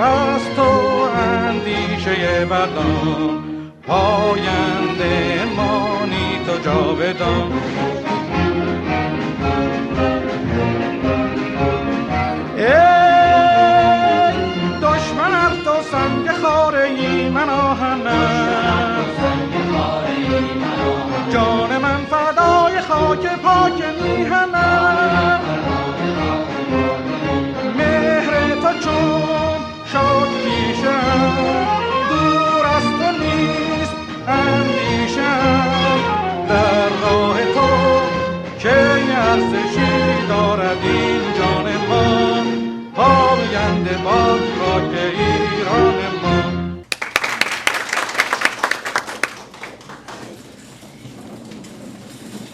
است و اندیشه بدان، پاینده مانی تو جاودان. ای دشمن از تو سنگ خاره من آهنم، جان من فدای خاک پاک میهنم. مهر تو چون شد پیشم، دور از تو نیست اندیشم. در راه تو که ارزشی دارد این جان من، پاینده باد خاک ایران من.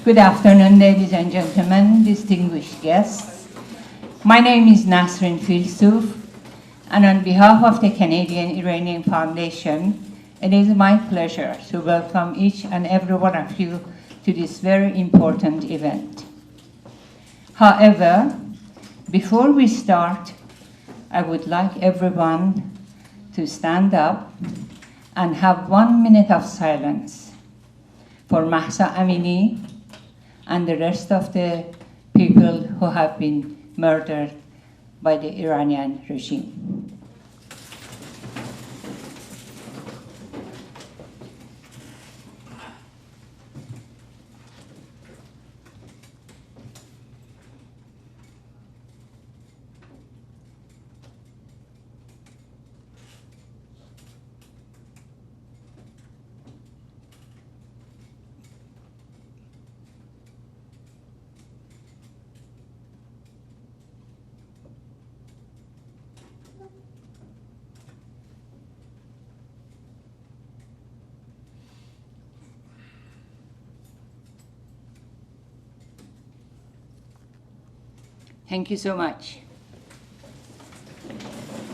Good afternoon, ladies and gentlemen, distinguished guests. My name is Nasrin Filsouf, and on behalf of the Canadian Iranian Foundation, it is my pleasure to welcome each and every one of you to this very important event. However, before we start, I would like everyone to stand up and have 1 minute of silence for Mahsa Amini and the rest of the people who have been murdered by the Iranian regime. Thank you so much.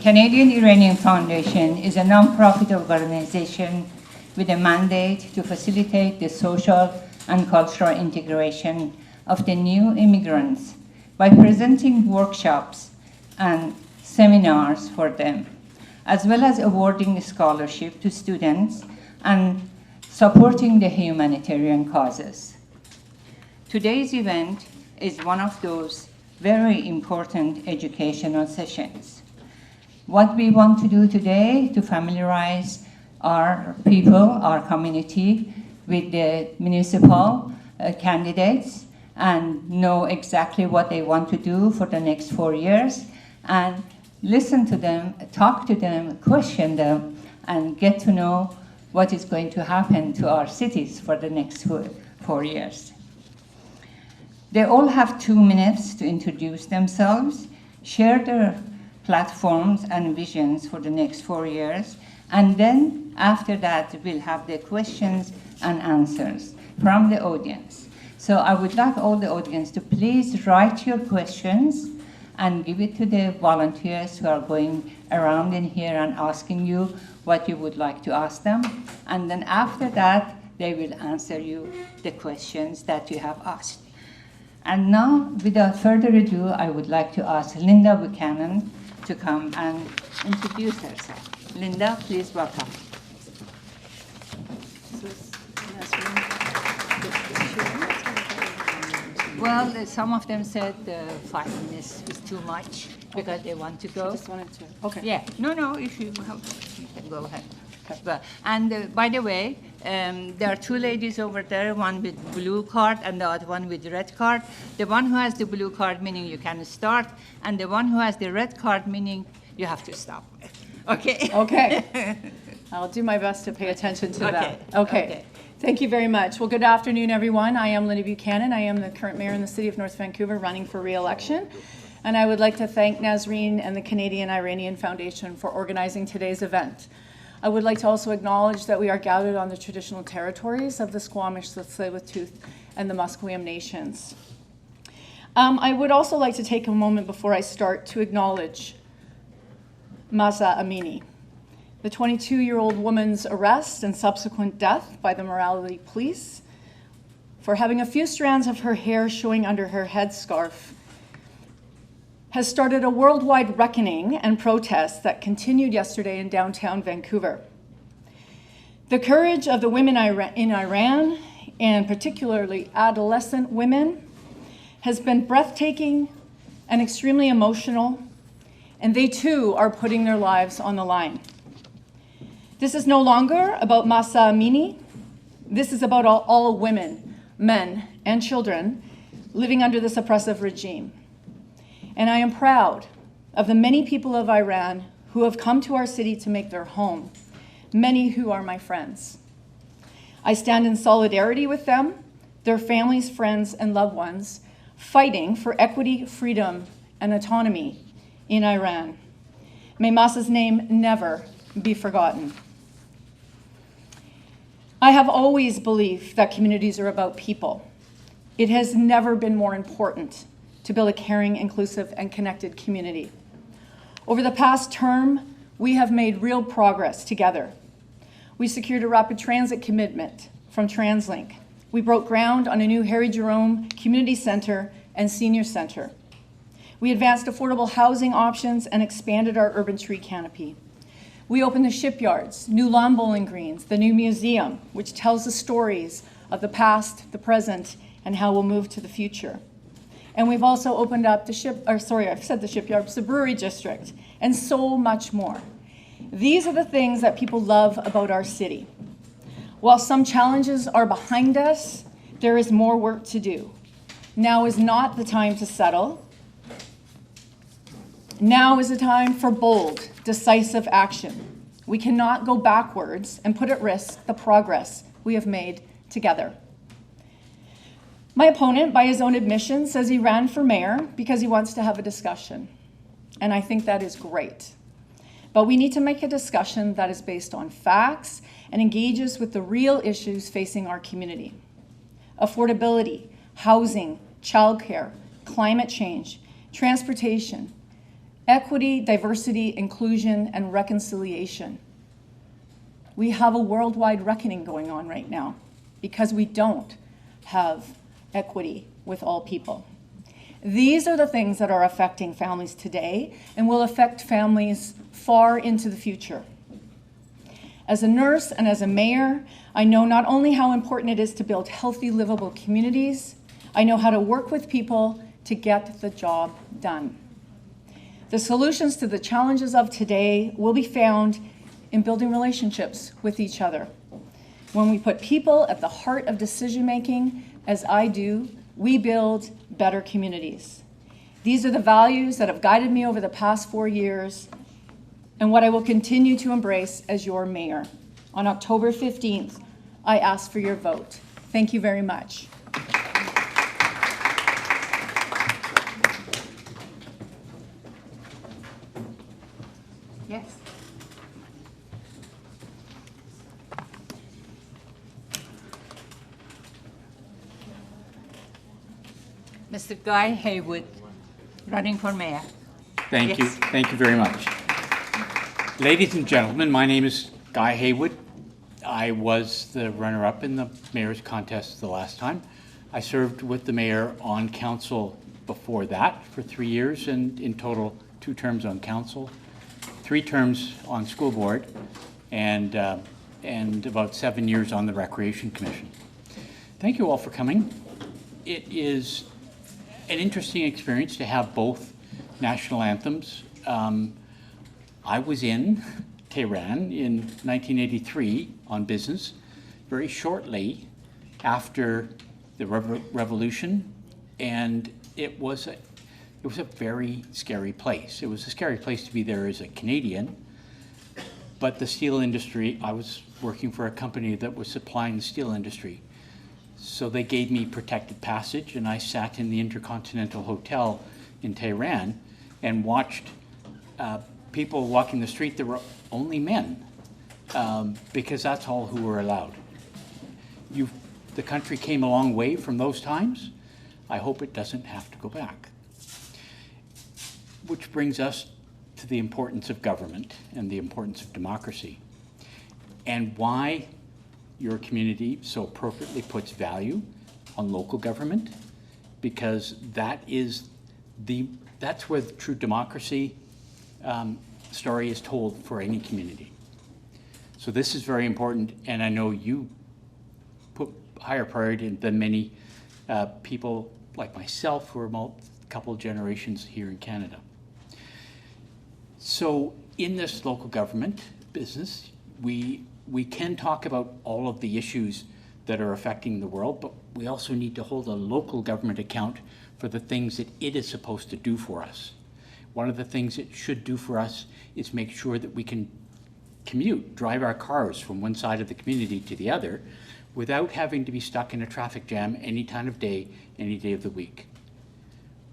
Canadian Iranian Foundation is a non-profit organization with a mandate to facilitate the social and cultural integration of the new immigrants by presenting workshops and seminars for them, as well as awarding scholarship to students and supporting the humanitarian causes. Today's event is one of those very important educational sessions. What we want to do today to familiarize our people, our community, with the municipal candidates and know exactly what they want to do for the next 4 years, and listen to them, talk to them, question them, and get to know what is going to happen to our cities for the next 4 years. They all have 2 minutes to introduce themselves, share their platforms and visions for the next 4 years, and then after that we'll have the questions and answers from the audience. So I would like all the audience to please write your questions and give it to the volunteers who are going around in here and asking you what you would like to ask them. And then after that, they will answer you the questions that you have asked. And now, without further ado, I would like to ask Linda Buchanan to come and introduce herself. Linda, please welcome. Well, some of them said 5 minutes is too much because they want to go. Just wanted to. Okay. Yeah. No, if you have, you can go ahead. Well, and by the way, there are 2 ladies over there, one with blue card and the other one with red card. The one who has the blue card, meaning you can start, and the one who has the red card, meaning you have to stop. Okay? Okay. I'll do my best to pay attention to that. Okay. Thank you very much. Well, good afternoon, everyone. I am Linda Buchanan. I am the current mayor in the City of North Vancouver running for re-election. And I would like to thank Nasrin and the Canadian Iranian Foundation for organizing today's event. I would like to also acknowledge that we are gathered on the traditional territories of the Squamish, the Tsleil-Waututh, and the Musqueam nations. I would also like to take a moment before I start to acknowledge Mahsa Amini, the 22-year-old woman's arrest and subsequent death by the Mayoral police for having a few strands of her hair showing under her headscarf has started a worldwide reckoning and protests that continued yesterday in downtown Vancouver. The courage of the women in Iran, and particularly adolescent women, has been breathtaking and extremely emotional, and they too are putting their lives on the line. This is no longer about Mahsa Amini. This is about all women, men, and children living under this oppressive regime. And I am proud of the many people of Iran who have come to our city to make their home, many who are my friends. I stand in solidarity with them, their families, friends, and loved ones, fighting for equity, freedom, and autonomy in Iran. May Mahsa's name never be forgotten. I have always believed that communities are about people. It has never been more important to build a caring, inclusive, and connected community. Over the past term, we have made real progress together. We secured a rapid transit commitment from TransLink. We broke ground on a new Harry Jerome Community Center and Senior Center. We advanced affordable housing options and expanded our urban tree canopy. We opened the shipyards, new lawn bowling greens, the new museum, which tells the stories of the past, the present, and how we'll move to the future. And we've also opened up the brewery district, and so much more. These are the things that people love about our city. While some challenges are behind us, there is more work to do. Now is not the time to settle. Now is the time for bold, decisive action. We cannot go backwards and put at risk the progress we have made together. My opponent, by his own admission, says he ran for mayor because he wants to have a discussion. And I think that is great. But we need to make a discussion that is based on facts and engages with the real issues facing our community. Affordability, housing, childcare, climate change, transportation, equity, diversity, inclusion, and reconciliation. We have a worldwide reckoning going on right now because we don't have equity with all people. These are the things that are affecting families today and will affect families far into the future. As a nurse and as a mayor, I know not only how important it is to build healthy, livable communities, I know how to work with people to get the job done. The solutions to the challenges of today will be found in building relationships with each other. When we put people at the heart of decision-making, as I do, we build better communities. These are the values that have guided me over the past 4 years and what I will continue to embrace as your mayor. On October 15th, I ask for your vote. Thank you very much. Yes. Mr. Guy Haywood, running for mayor. Thank you. Thank you very much. Ladies and gentlemen, my name is Guy Haywood. I was the runner-up in the mayor's contest the last time. I served with the mayor on council before that for 3 years, and in total 2 terms on council, 3 terms on school board, and about 7 years on the Recreation Commission. Thank you all for coming. It is an interesting experience to have both national anthems. I was in Tehran in 1983 on business, very shortly after the revolution, and it was a very scary place. It was a scary place to be there as a Canadian, but the steel industry, I was working for a company that was supplying the steel industry. So they gave me protected passage, and I sat in the Intercontinental Hotel in Tehran and watched people walking the street. There were only men, because that's all who were allowed. The country came a long way from those times. I hope it doesn't have to go back. Which brings us to the importance of government and the importance of democracy, and why your community so appropriately puts value on local government, because that's that's where the true democracy story is told for any community. So this is very important, and I know you put higher priority than many people like myself who are a couple generations here in Canada. So in this local government business, we can talk about all of the issues that are affecting the world, but we also need to hold a local government account for the things that it is supposed to do for us. One of the things it should do for us is make sure that we can commute, drive our cars from one side of the community to the other without having to be stuck in a traffic jam any time of day, any day of the week.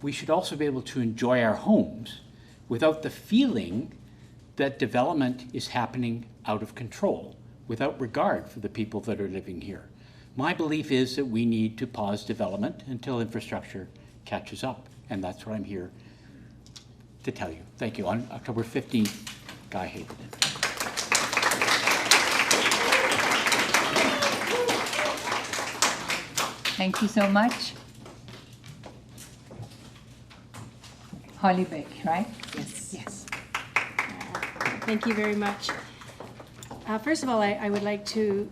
We should also be able to enjoy our homes without the feeling that development is happening out of control, without regard for the people that are living here. My belief is that we need to pause development until infrastructure catches up, and that's what I'm here to tell you. Thank you. On October 15th, Guy Haywood. Thank you so much. Holly Beck, right? Yes. Yes. Thank you very much. First of all, I would like to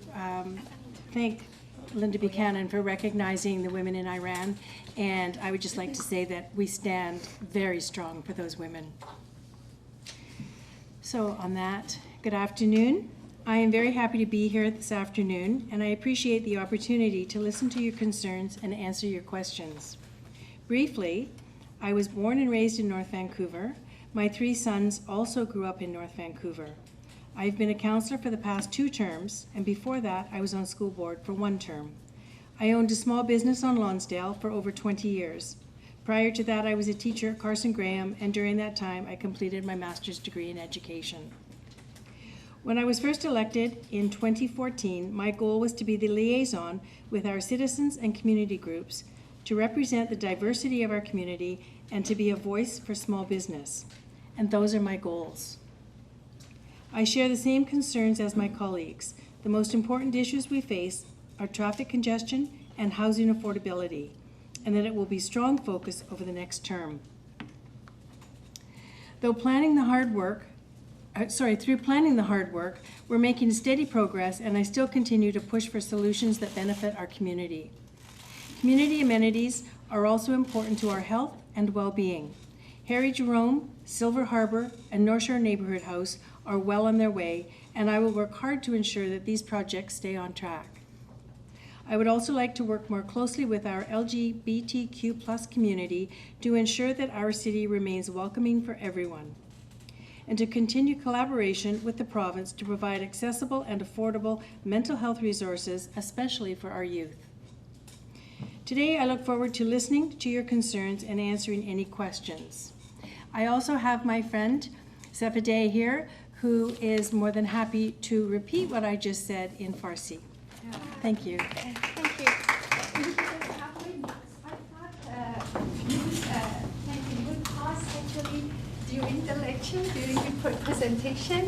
thank Linda Buchanan for recognizing the women in Iran, and I would just like to say that we stand very strong for those women. So on that, good afternoon. I am very happy to be here this afternoon, and I appreciate the opportunity to listen to your concerns and answer your questions. Briefly, I was born and raised in North Vancouver. My 3 sons also grew up in North Vancouver. I've been a counselor for the past 2 terms, and before that, I was on school board for 1 term. I owned a small business on Lonsdale for over 20 years. Prior to that, I was a teacher at Carson Graham, and during that time, I completed my master's degree in education. When I was first elected in 2014, my goal was to be the liaison with our citizens and community groups, to represent the diversity of our community, and to be a voice for small business. And those are my goals. I share the same concerns as my colleagues. The most important issues we face are traffic congestion and housing affordability, and that it will be a strong focus over the next term. Through planning the hard work, we're making steady progress, and I still continue to push for solutions that benefit our community. Community amenities are also important to our health and well-being. Harry Jerome, Silver Harbor, and North Shore Neighborhood House are well on their way, and I will work hard to ensure that these projects stay on track. I would also like to work more closely with our LGBTQ+ community to ensure that our city remains welcoming for everyone, and to continue collaboration with the province to provide accessible and affordable mental health resources, especially for our youth. Today, I look forward to listening to your concerns and answering any questions. I also have my friend, Safadeh here, who is more than happy to repeat what I just said in Farsi. Thank you. Thank you. I thought you was taking good class actually during the lecture, during the presentation.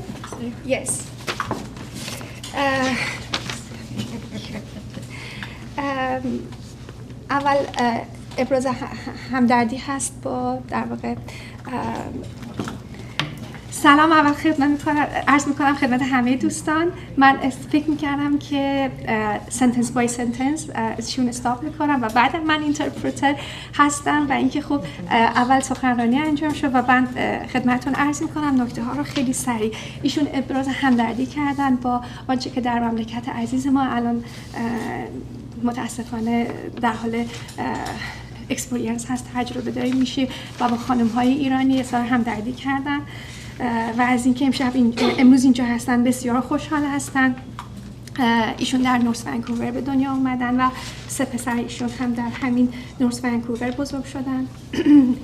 Yes. اول ابراز همدردی هست با در واقع سلام اول عرض میکنم خدمت همه دوستان. من فکر میکردم که سنتنس بای سنتنس ازشون استاپ میکنم و بعد من اینترپرتر هستم و اینکه خب اول سخنرانی انجام شد و بعد خدمتتون عرض میکنم نکته ها رو خیلی سریع. ایشون ابراز همدردی کردن با آنچه که در مملکت عزیز ما الان متاسفانه در حال اکسپریانس هست، تجربه داریم میشه و با خانم های ایرانی اظهار همدردی کردن و از اینکه امروز اینجا هستن بسیار خوشحال هستن. ایشون در نورث ونکوور به دنیا اومدن و 3 پسر ایشون هم در همین نورث ونکوور بزرگ شدن.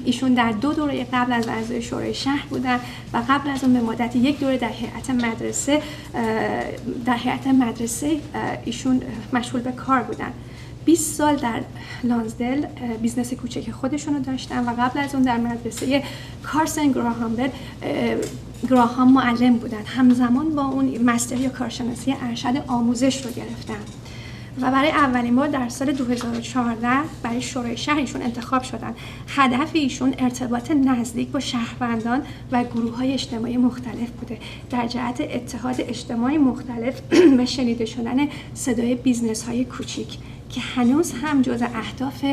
ایشون در 2 دوره قبل از اعضای شورای شهر بودن و قبل از اون به مدت 1 دوره در هیئت مدرسه ایشون مشغول به کار بودن. 20 سال در لانزدل بیزنس کوچک خودشونو داشتن و قبل از اون در مدرسه کارسن گراهام معلم بودن. همزمان با اون مستر یا کارشناسی ارشد آموزش رو گرفتن و برای اولین بار در سال 2014 برای شورای شهر ایشون انتخاب شدن. هدف ایشون ارتباط نزدیک با شهروندان و گروه‌های اجتماعی مختلف بوده در جهت اتحاد اجتماعی مختلف و شنیده شدن صدای بیزنس‌های کوچیک که هنوز هم جزء اهداف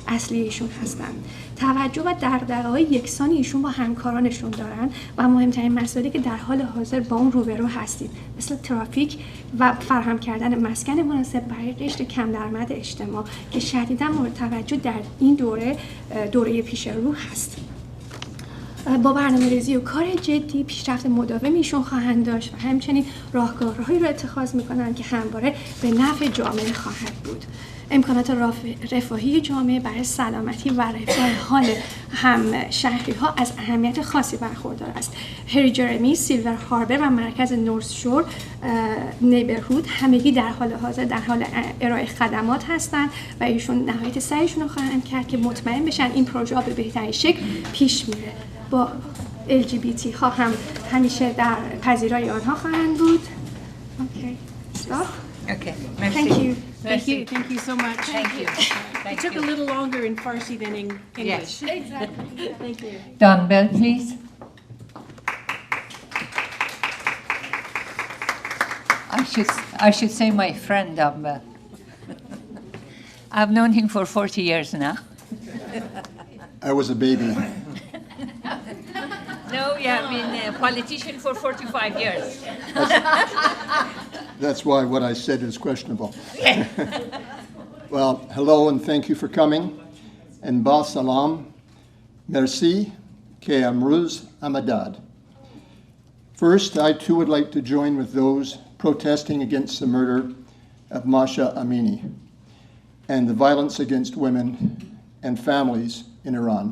اصلی ایشون هستند. توجه و دغدغه‌های یکسانی ایشون با همکارانشون دارن و مهمترین مسائلی که در حال حاضر با اون روبرو هستید مثل ترافیک و فراهم کردن مسکن مناسب برای قشر کم درآمد اجتماع که شدیداً مورد توجه در این دوره پیش رو هست. با برنامه‌ریزی و کار جدی پیشرفت مداوم ایشون خواهند داشت و همچنین راهکارهایی رو اتخاذ می‌کنند که همواره به نفع جامعه خواهد بود. امکانات رفاهی جامعه برای سلامتی و رفاه حال هم شهری ها از اهمیت خاصی برخوردار است. هری جرمی، سیلور هاربر و مرکز نورث شور نیبرهود همگی در حال حاضر در حال ارائه خدمات هستند و ایشون نهایت سعیشون رو خواهند کرد که مطمئن بشن این پروژه به بهترین شکل پیش میره. با LGBT ها هم همیشه در پذیرای آنها خواهند بود. Okay. Stop. Okay, merci. Thank you. Thank Merci. you. Thank you so much. Thank you. It took a little longer in Farsi than in English. Yes. Exactly. Thank you. Don Bell, please. I should say my friend Don Bell. I've known him for 40 years now. I was a baby. No, you have been a politician for 45 years. That's why what I said is questionable. Well, hello and thank you for coming. And ba salam, merci, ke amruz amadad. First, I too would like to join with those protesting against the murder of Masha Amini and the violence against women and families in Iran.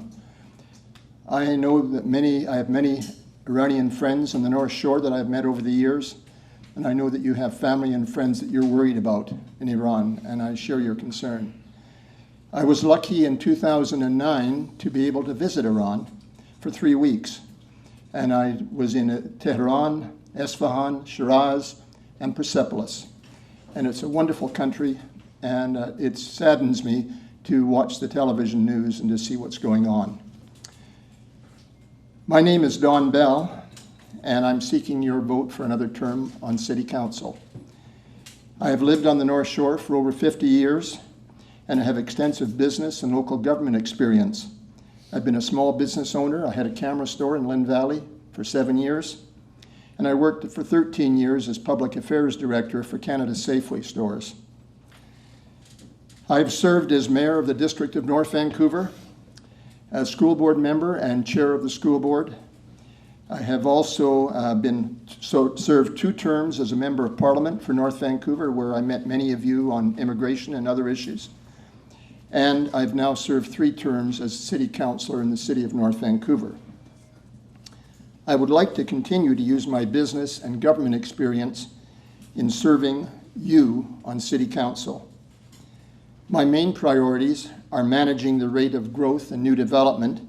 I know that I have many Iranian friends on the North Shore that I've met over the years, and I know that you have family and friends that you're worried about in Iran, and I share your concern. I was lucky in 2009 to be able to visit Iran for 3 weeks, and I was in Tehran, Esfahan, Shiraz, and Persepolis. And it's a wonderful country, and it saddens me to watch the television news and to see what's going on. My name is Don Bell, and I'm seeking your vote for another term on City Council. I have lived on the North Shore for over 50 years and have extensive business and local government experience. I've been a small business owner. I had a camera store in Lynn Valley for 7 years, and I worked for 13 years as Public Affairs Director for Canada Safeway Stores. I've served as Mayor of the District of North Vancouver, as school board member and chair of the school board. I have also served 2 terms as a member of Parliament for North Vancouver, where I met many of you on immigration and other issues. And I've now served 3 terms as city councillor in the City of North Vancouver. I would like to continue to use my business and government experience in serving you on City Council. My main priorities are managing the rate of growth and new development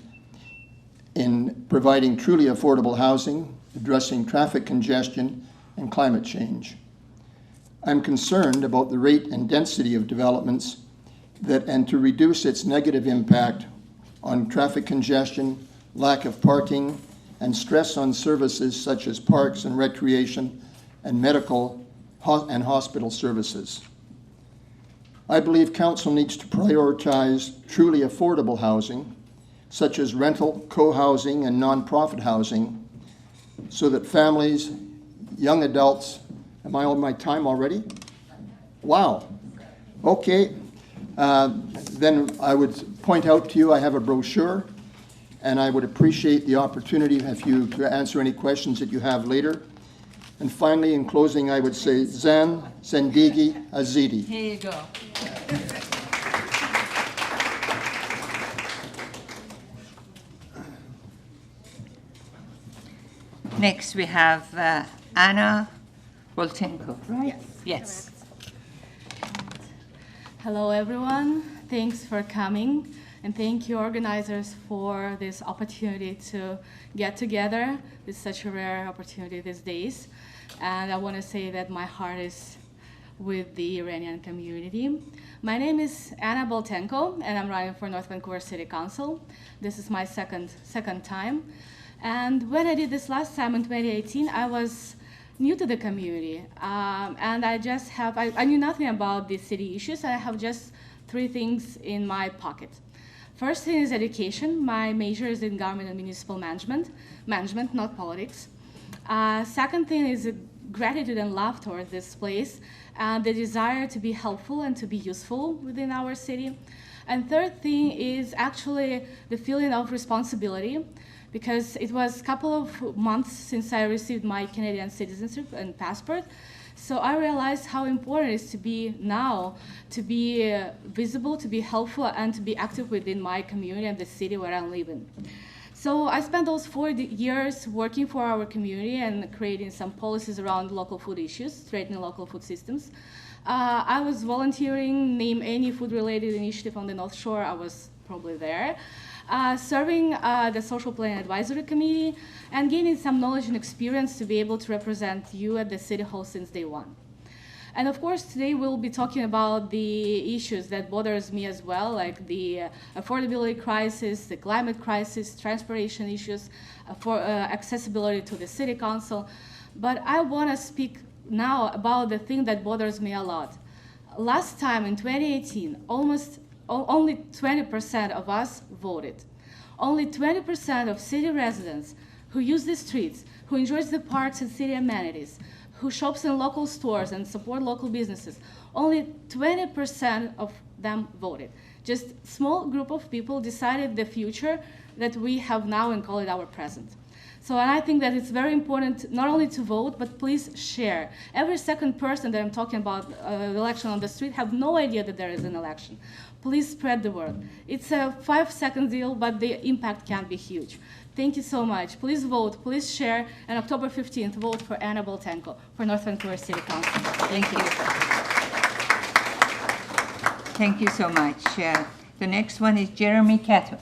in providing truly affordable housing, addressing traffic congestion, and climate change. I'm concerned about the rate and density of developments and to reduce its negative impact on traffic congestion, lack of parking, and stress on services such as parks and recreation and medical and hospital services. I believe Council needs to prioritize truly affordable housing, such as rental, co-housing, and non-profit housing, so that families, young adults, am I on my time already? Wow. Okay. Then I would point out to you I have a brochure, and I would appreciate the opportunity to answer any questions that you have later. And finally, in closing, I would say, Zan Zendigi Azidi. Here you go. Next, we have Anna Voltenko, right? Yes. Hello, everyone. Thanks for coming, and thank you, organizers, for this opportunity to get together. It's such a rare opportunity these days, and I want to say that my heart is with the Iranian community. My name is Anna Boltenko, and I'm running for North Vancouver City Council. This is my second time. And when I did this last time in 2018, I was new to the community, and I knew nothing about the city issues. I have just 3 things in my pocket. First thing is education. My major is in government and municipal management, not politics. Second thing is gratitude and love towards this place, and the desire to be helpful and to be useful within our city. And third thing is actually the feeling of responsibility, because it was a couple of months since I received my Canadian citizenship and passport. So I realized how important it is to be now, to be visible, to be helpful, and to be active within my community and the city where I'm living. So I spent those 4 years working for our community and creating some policies around local food issues, strengthening local food systems. I was volunteering, name any food-related initiative on the North Shore, I was probably there. Serving the Social Planning Advisory Committee, and gaining some knowledge and experience to be able to represent you at the City Hall since day one. And of course, today we'll be talking about the issues that bothers me as well, like the affordability crisis, the climate crisis, transportation issues, for accessibility to the City Council. But I want to speak now about the thing that bothers me a lot. Last time in 2018, only 20% of us voted. Only 20% of city residents who use the streets, who enjoys the parks and city amenities, who shops in local stores and support local businesses, only 20% of them voted. Just a small group of people decided the future that we have now and call it our present. So, and I think that it's very important not only to vote, but please share. Every second person that I'm talking about election on the street have no idea that there is an election. Please spread the word. It's a 5-second deal, but the impact can be huge. Thank you so much. Please vote, please share, and October 15th, vote for Anna Boltenko for North Vancouver City Council. Thank you. Thank you so much. The next one is Jeremy Cato.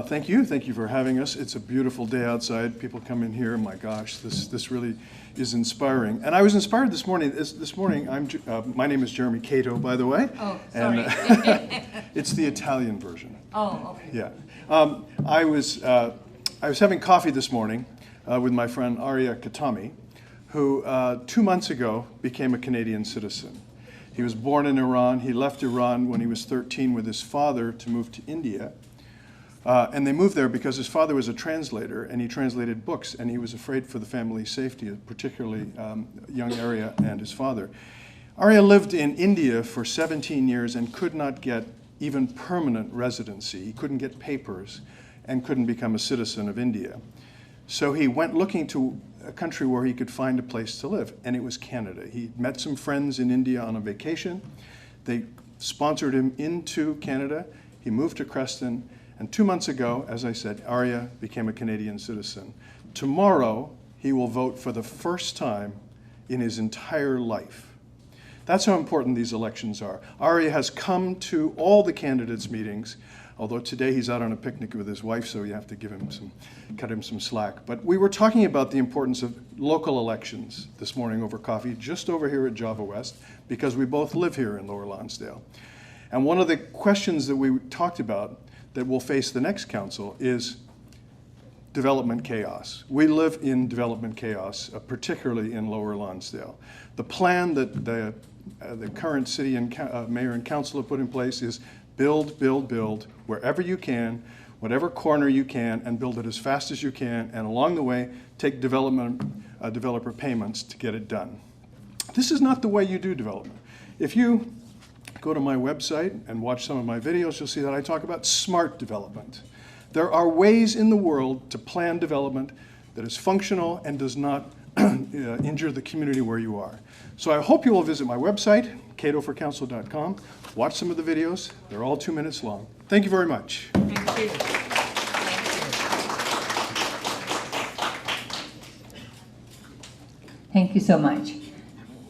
Thank you. Thank you for having us. It's a beautiful day outside. People come in here. My gosh, this really is inspiring. And I was inspired this morning. This morning, my name is Jeremy Cato, by the way. Oh, sorry. And, it's the Italian version. Oh, okay. Yeah. I was having coffee this morning with my friend Arya Katami, who 2 months ago became a Canadian citizen. He was born in Iran. He left Iran when he was 13 with his father to move to India. And they moved there because his father was a translator, and he translated books, and he was afraid for the family's safety, particularly young Arya and his father. Arya lived in India for 17 years and could not get even permanent residency. He couldn't get papers and couldn't become a citizen of India. So he went looking to a country where he could find a place to live, and it was Canada. He met some friends in India on a vacation. They sponsored him into Canada. He moved to Creston. And 2 months ago, as I said, Arya became a Canadian citizen. Tomorrow, he will vote for the first time in his entire life. That's how important these elections are. Arya has come to all the candidates' meetings, although today he's out on a picnic with his wife, so you have to cut him some slack. But we were talking about the importance of local elections this morning over coffee, just over here at Java West, because we both live here in Lower Lonsdale. And one of the questions that we talked about that will face the next council is development chaos. We live in development chaos, particularly in Lower Lonsdale. The plan that the current city and mayor and council have put in place is build, build, build, wherever you can, whatever corner you can, and build it as fast as you can, and along the way, take developer payments to get it done. This is not the way you do development. If you go to my website and watch some of my videos, you'll see that I talk about smart development. There are ways in the world to plan development that is functional and does not injure the community where you are. So I hope you will visit my website, catoforcouncil.com, watch some of the videos. They're all 2 minutes long. Thank you very much. Thank you. Thank you so much.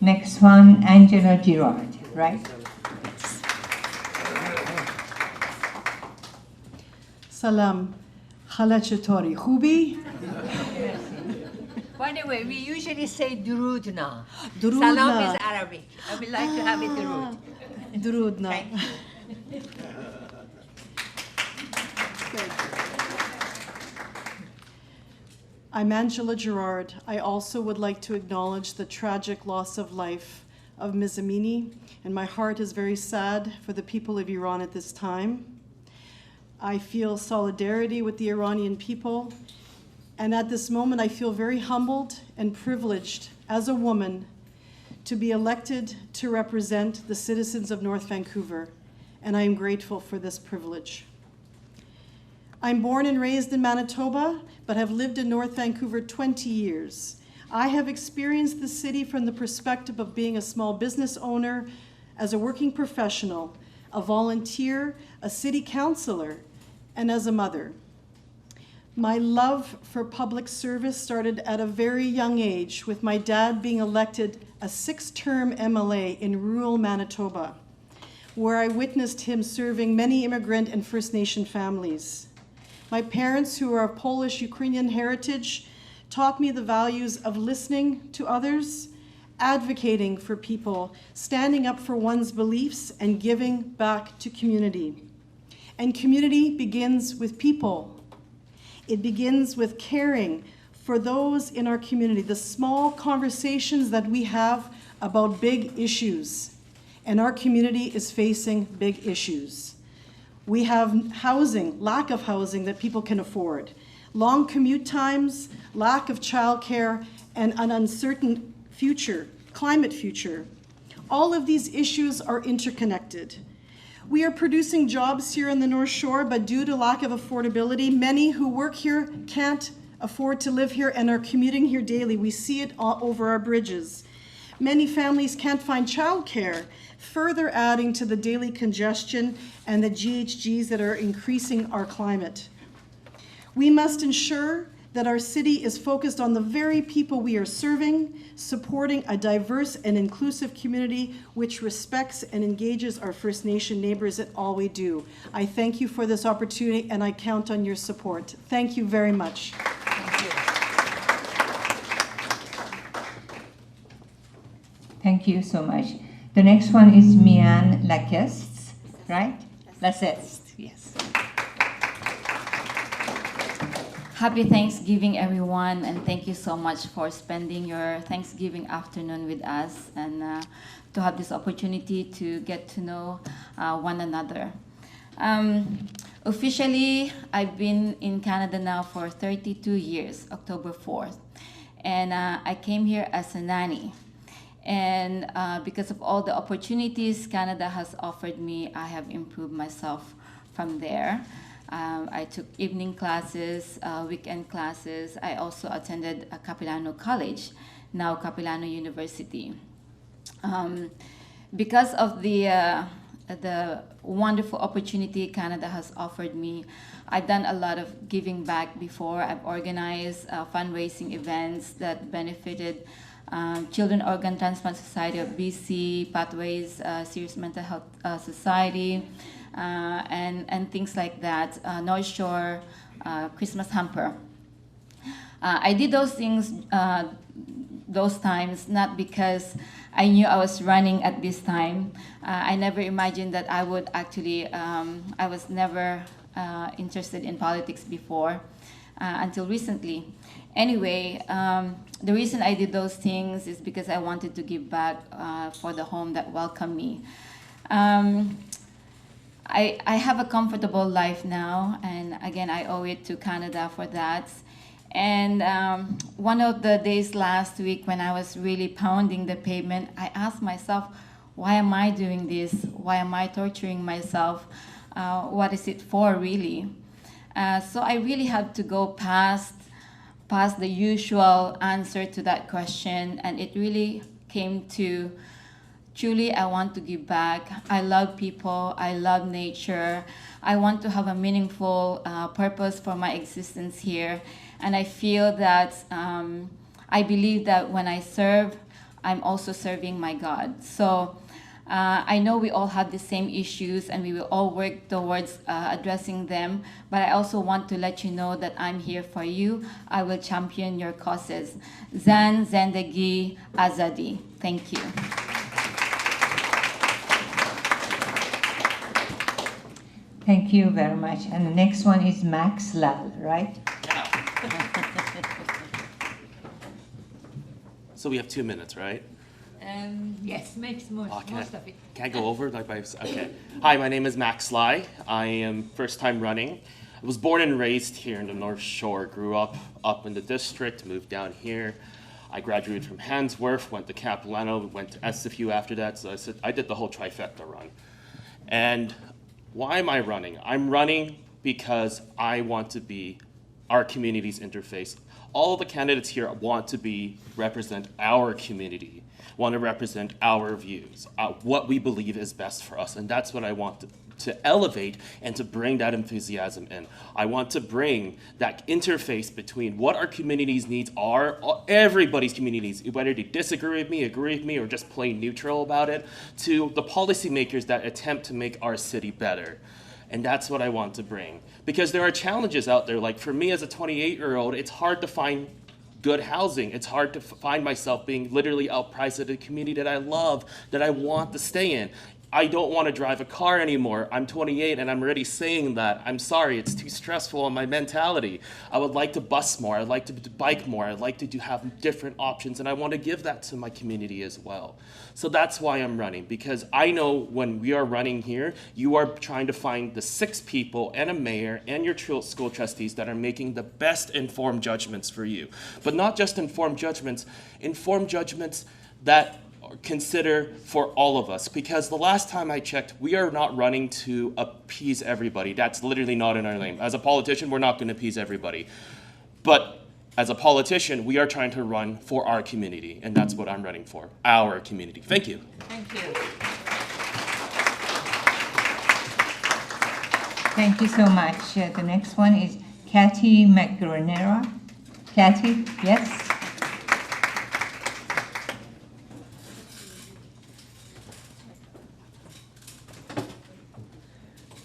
Next one, Angela Girard, right? Salam. Khala chatori, khubi? By the way, we usually say durud na. Durud Salam na. is Arabic. I would like to have it durud. Durud na. Thank you. Good. I'm Angela Gerard. I also would like to acknowledge the tragic loss of life of Ms. Amini, and my heart is very sad for the people of Iran at this time. I feel solidarity with the Iranian people, and at this moment I feel very humbled and privileged as a woman to be elected to represent the citizens of North Vancouver, and I am grateful for this privilege. I'm born and raised in Manitoba, but have lived in North Vancouver 20 years. I have experienced the city from the perspective of being a small business owner, as a working professional, a volunteer, a city councillor, and as a mother. My love for public service started at a very young age, with my dad being elected a 6-term MLA in rural Manitoba, where I witnessed him serving many immigrant and First Nation families. My parents, who are of Polish-Ukrainian heritage, taught me the values of listening to others, advocating for people, standing up for one's beliefs, and giving back to community. And community begins with people. It begins with caring for those in our community, the small conversations that we have about big issues. And our community is facing big issues. We have housing, lack of housing that people can afford, long commute times, lack of childcare, and an uncertain future, climate future. All of these issues are interconnected. We are producing jobs here in the North Shore, but due to lack of affordability, many who work here can't afford to live here and are commuting here daily. We see it all over our bridges. Many families can't find childcare, further adding to the daily congestion and the GHGs that are increasing our climate. We must ensure that our city is focused on the very people we are serving, supporting a diverse and inclusive community which respects and engages our First Nation neighbors in all we do. I thank you for this opportunity, and I count on your support. Thank you very much. Thank you so much. The next one is Mian Laceste, right? Laceste, yes. Happy Thanksgiving, everyone, and thank you so much for spending your Thanksgiving afternoon with us and to have this opportunity to get to know one another. Officially, I've been in Canada now for 32 years, October 4th, and I came here as a nanny. And because of all the opportunities Canada has offered me, I have improved myself from there. I took evening classes, weekend classes. I also attended a Capilano College, now Capilano University. Because of the wonderful opportunity Canada has offered me, I've done a lot of giving back before. I've organized fundraising events that benefited Children Organ Transplant Society of BC, Pathways, Serious Mental Health Society, and things like that, North Shore, Christmas Hamper. I did those things those times not because I knew I was running at this time. I never imagined that I would actually, I was never interested in politics before until recently. Anyway, the reason I did those things is because I wanted to give back for the home that welcomed me. I have a comfortable life now, and again, I owe it to Canada for that. And one of the days last week when I was really pounding the pavement, I asked myself, why am I doing this? Why am I torturing myself? What is it for, really? So I really had to go past the usual answer to that question, and it really came to, truly, I want to give back. I love people, I love nature. I want to have a meaningful purpose for my existence here. And I feel that, I believe that when I serve, I'm also serving my God. So I know we all have the same issues and we will all work towards addressing them, but I also want to let you know that I'm here for you. I will champion your causes. Zan, Zendagi, Azadi. Thank you. Thank you very much. And the next one is Max Lal, right? So we have 2 minutes, right? Yes, makes most of it. Can I go over? Okay. Hi, my name is Max Lai. I am first time running. I was born and raised here in the North Shore, grew up in the district, moved down here. I graduated from Handsworth, went to Capilano, went to SFU after that, so I did the whole trifecta run. And why am I running? I'm running because I want to be our community's interface. All of the candidates here want to represent our community, want to represent our views, what we believe is best for us, and that's what I want to elevate and to bring that enthusiasm in. I want to bring that interface between what our community's needs are, everybody's community needs, whether they disagree with me, agree with me, or just plain neutral about it, to the policymakers that attempt to make our city better. And that's what I want to bring. Because there are challenges out there, like for me as a 28-year-old, it's hard to find good housing. It's hard to find myself being literally outpriced at a community that I love, that I want to stay in. I don't want to drive a car anymore. I'm 28 and I'm already saying that. I'm sorry, it's too stressful on my mentality. I would like to bus more. I'd like to bike more. I'd like to have different options, and I want to give that to my community as well. So that's why I'm running, because I know when we are running here, you are trying to find the 6 people and a mayor and your school trustees that are making the best informed judgments for you. But not just informed judgments that consider for all of us, because the last time I checked, we are not running to appease everybody. That's literally not in our lane. As a politician, we're not going to appease everybody. But as a politician, we are trying to run for our community, and that's what I'm running for, our community. Thank you. Thank you. Thank you so much. The next one is Kathy McGranera. Kathy, yes?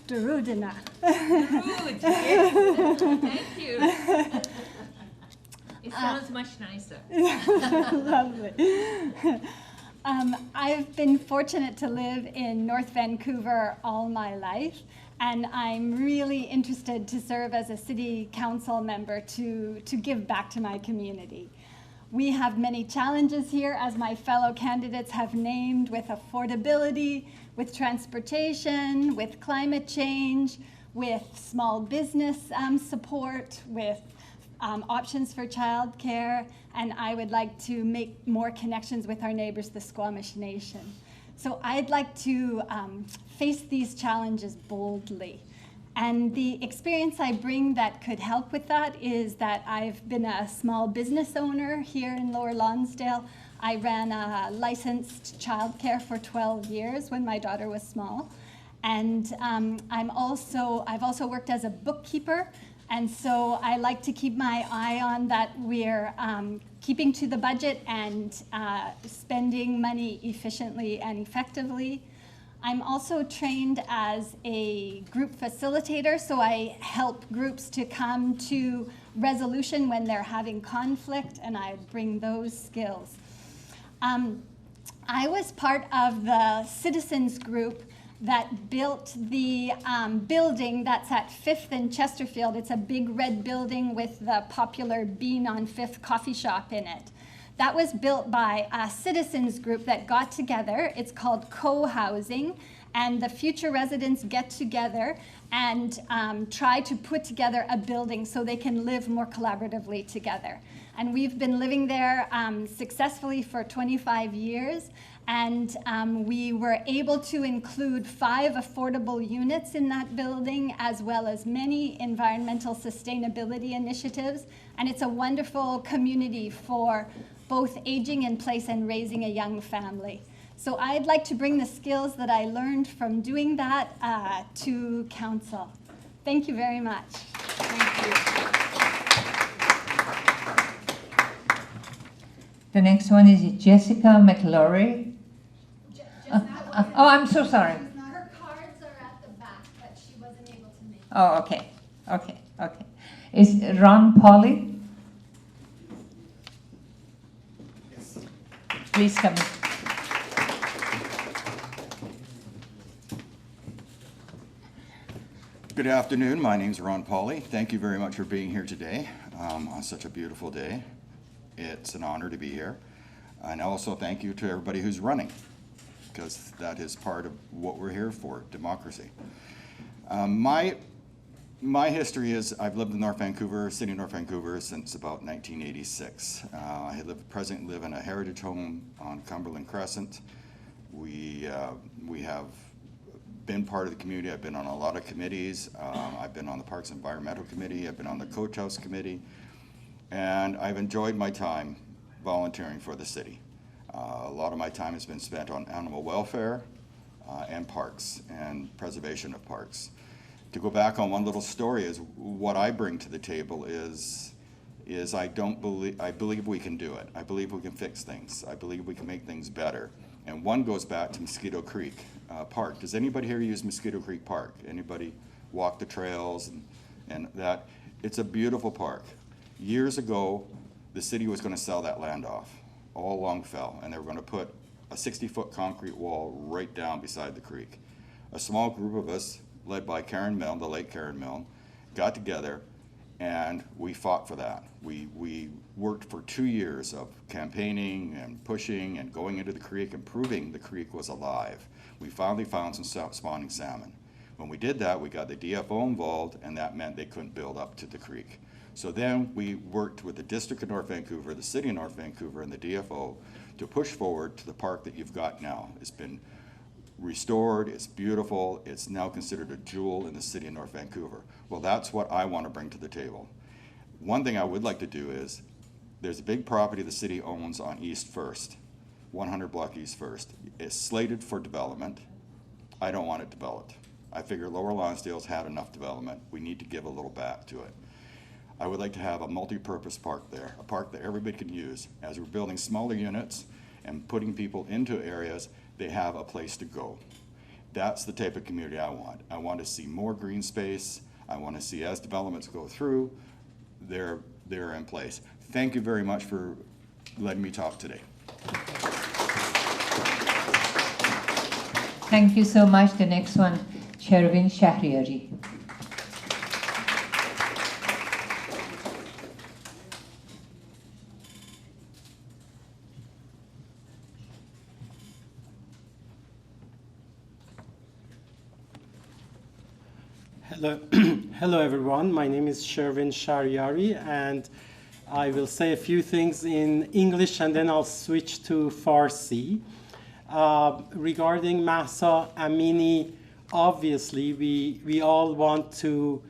Darudina. Good, yes. Thank you. It sounds much nicer. Lovely. I've been fortunate to live in North Vancouver all my life, and I'm really interested to serve as a city council member to give back to my community. We have many challenges here, as my fellow candidates have named, with affordability, with transportation, with climate change, with small business support, with options for childcare, and I would like to make more connections with our neighbors, the Squamish Nation. So I'd like to face these challenges boldly. And the experience I bring that could help with that is that I've been a small business owner here in Lower Lonsdale. I ran a licensed childcare for 12 years when my daughter was small. And I've also worked as a bookkeeper. And so I like to keep my eye on that we're keeping to the budget and spending money efficiently and effectively. I'm also trained as a group facilitator, so I help groups to come to resolution when they're having conflict, and I bring those skills. I was part of the citizens group that built the building that's at 5th and Chesterfield. It's a big red building with the popular Bean on 5th coffee shop in it. That was built by a citizens group that got together. It's called co-housing, and the future residents get together and try to put together a building so they can live more collaboratively together. And we've been living there successfully for 25 years. And we were able to include 5 affordable units in that building, as well as many environmental sustainability initiatives. And it's a wonderful community for both aging in place and raising a young family. So I'd like to bring the skills that I learned from doing that to council. Thank you very much. Thank you. The next one is Jessica McLaury. Oh, I'm so sorry. Her cards are at the back, but she wasn't able to make it. Oh, okay, okay, okay. Is Ron Pauly? Yes. Please come in. Good afternoon. My name is Ron Pauly. Thank you very much for being here today on such a beautiful day. It's an honor to be here. And also thank you to everybody who's running, because that is part of what we're here for, democracy. My history is I've lived in North Vancouver, City of North Vancouver, since about 1986. I presently live in a heritage home on Cumberland Crescent. We have been part of the community. I've been on a lot of committees. I've been on the Parks and Environmental Committee. I've been on the Coach House Committee. And I've enjoyed my time volunteering for the city. A lot of my time has been spent on animal welfare and parks and preservation of parks. To go back on one little story is what I bring to the table is I believe we can do it. I believe we can fix things. I believe we can make things better. And one goes back to Mosquito Creek Park. Does anybody here use Mosquito Creek Park? Anybody walk the trails and that? It's a beautiful park. Years ago, the city was going to sell that land off, all along Fell, and they were going to put a 60-foot concrete wall right down beside the creek. A small group of us, led by Karen Milne, the late Karen Milne, got together and we fought for that. We worked for 2 years of campaigning and pushing and going into the creek and proving the creek was alive. We finally found some spawning salmon. When we did that, we got the DFO involved, and that meant they couldn't build up to the creek. So then we worked with the District of North Vancouver, the City of North Vancouver, and the DFO to push forward to the park that you've got now. It's been restored, it's beautiful, it's now considered a jewel in the City of North Vancouver. Well, that's what I want to bring to the table. One thing I would like to do is, there's a big property the city owns on East First, 100 block East First. It's slated for development. I don't want it developed. I figure Lower Lonsdale's had enough development. We need to give a little back to it. I would like to have a multi-purpose park there, a park that everybody can use. As we're building smaller units and putting people into areas, they have a place to go. That's the type of community I want. I want to see more green space. I want to see, as developments go through, they're in place. Thank you very much for letting me talk today. Thank you so much. The next one, Shervin Shahriari. Hello, hello everyone. My name is Shervin Shahriari, and I will say a few things in English and then I'll switch to Farsi. Regarding Mahsa Amini, obviously we all want to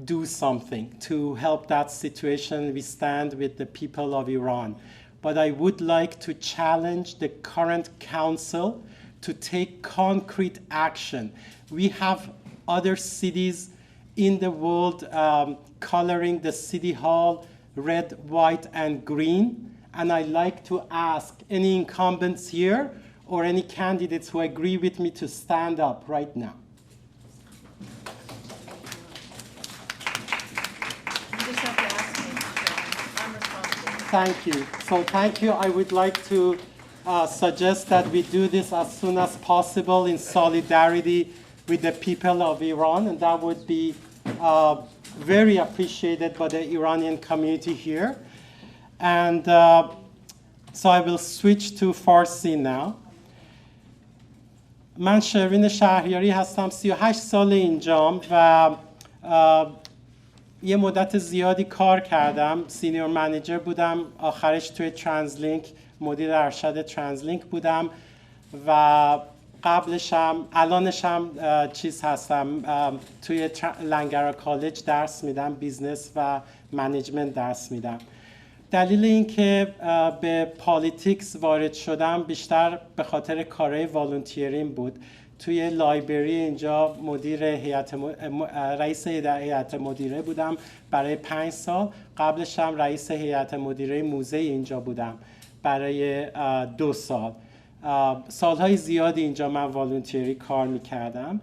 do something to help that situation. We stand with the people of Iran. But I would like to challenge the current council to take concrete action. We have other cities in the world coloring the city hall red, white, and green. And I'd like to ask any incumbents here or any candidates who agree with me to stand up right now. Thank you. So thank you. I would like to suggest that we do this as soon as possible in solidarity with the people of Iran, and that would be very appreciated by the Iranian community here. And so I will switch to Farsi now. من شروین شهریاری هستم، 38 سال اینجام و یه مدت زیادی کار کردم. سینیور منیجر بودم، آخرش توی ترانزلینک مدیر ارشد ترانزلینک بودم و قبلشم الانشم چیز هستم توی لنگرا کالج درس میدم، بیزنس و منیجمنت درس میدم. دلیل این که به پالیتیکس وارد شدم بیشتر به خاطر کارهای والنتیرین بود. توی لایبرری اینجا مدیر رئیس هیئت مدیره بودم برای 5 سال. قبلش هم رئیس هیئت مدیره موزه اینجا بودم برای 2 سال. سالهای زیادی اینجا من والنتیری کار میکردم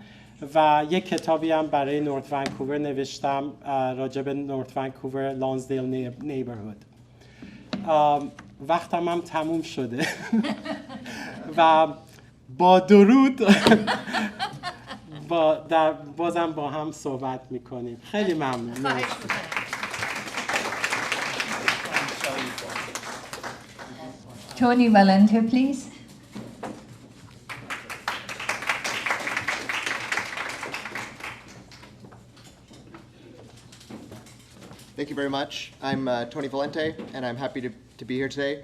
و یک کتابی هم برای نورت ونکوور نوشتم راجع به نورت ونکوور لانزدیل نیبرهود. وقتم هم تموم شده و با درود بازم با هم صحبت میکنیم. خیلی ممنون. Tony Valente, please. Thank you very much. I'm Tony Valente, and I'm happy to be here today.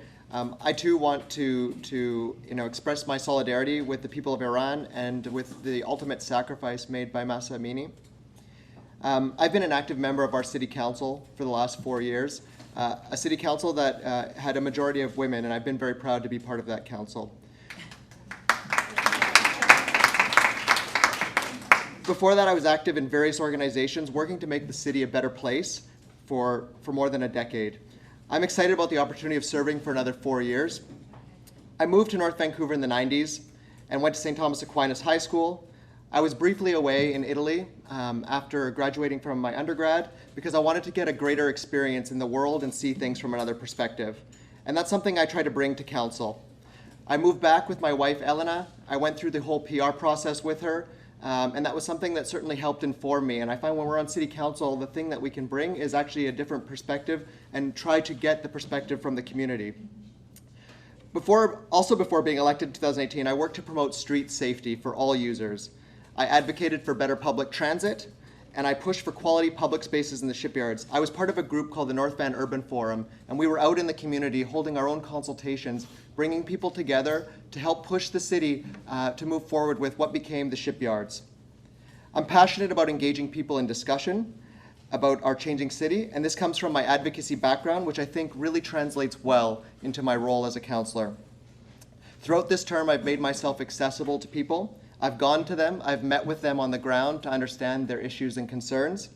I too want to express my solidarity with the people of Iran and with the ultimate sacrifice made by Mahsa Amini. I've been an active member of our city council for the last 4 years, a city council that had a majority of women, and I've been very proud to be part of that council. Before that, I was active in various organizations working to make the city a better place for more than a decade. I'm excited about the opportunity of serving for another 4 years. I moved to North Vancouver in the 90s and went to St. Thomas Aquinas High School. I was briefly away in Italy after graduating from my undergrad because I wanted to get a greater experience in the world and see things from another perspective. And that's something I try to bring to council. I moved back with my wife, Elena. I went through the whole PR process with her. And that was something that certainly helped inform me. And I find when we're on city council, the thing that we can bring is actually a different perspective and try to get the perspective from the community. Before being elected in 2018, I worked to promote street safety for all users. I advocated for better public transit, and I pushed for quality public spaces in the shipyards. I was part of a group called the North Van Urban Forum, and we were out in the community holding our own consultations, bringing people together to help push the city to move forward with what became the shipyards. I'm passionate about engaging people in discussion about our changing city, and this comes from my advocacy background, which I think really translates well into my role as a councillor. Throughout this term, I've made myself accessible to people. I've gone to them, I've met with them on the ground to understand their issues and concerns.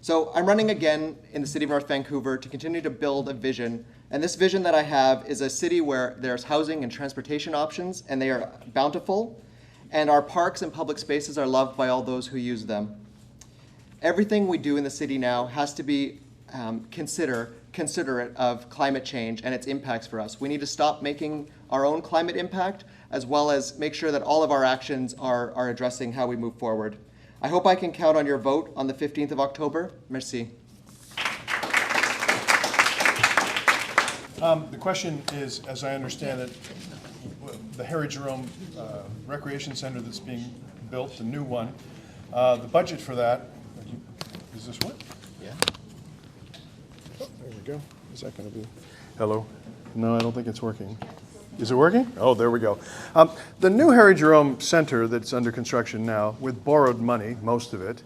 So I'm running again in the City of North Vancouver to continue to build a vision. And this vision that I have is a city where there's housing and transportation options, and they are bountiful, and our parks and public spaces are loved by all those who use them. Everything we do in the city now has to be considerate of climate change and its impacts for us. We need to stop making our own climate impact, as well as make sure that all of our actions are addressing how we move forward. I hope I can count on your vote on the 15th of October. Merci. The question is, as I understand it, the Harry Jerome Recreation Center that's being built, the new one, the budget for that, is this one? Yeah. Oh, there we go. Is that going to be? Hello? No, I don't think it's working. Is it working? Oh, there we go. The new Harry Jerome Center that's under construction now, with borrowed money, most of it,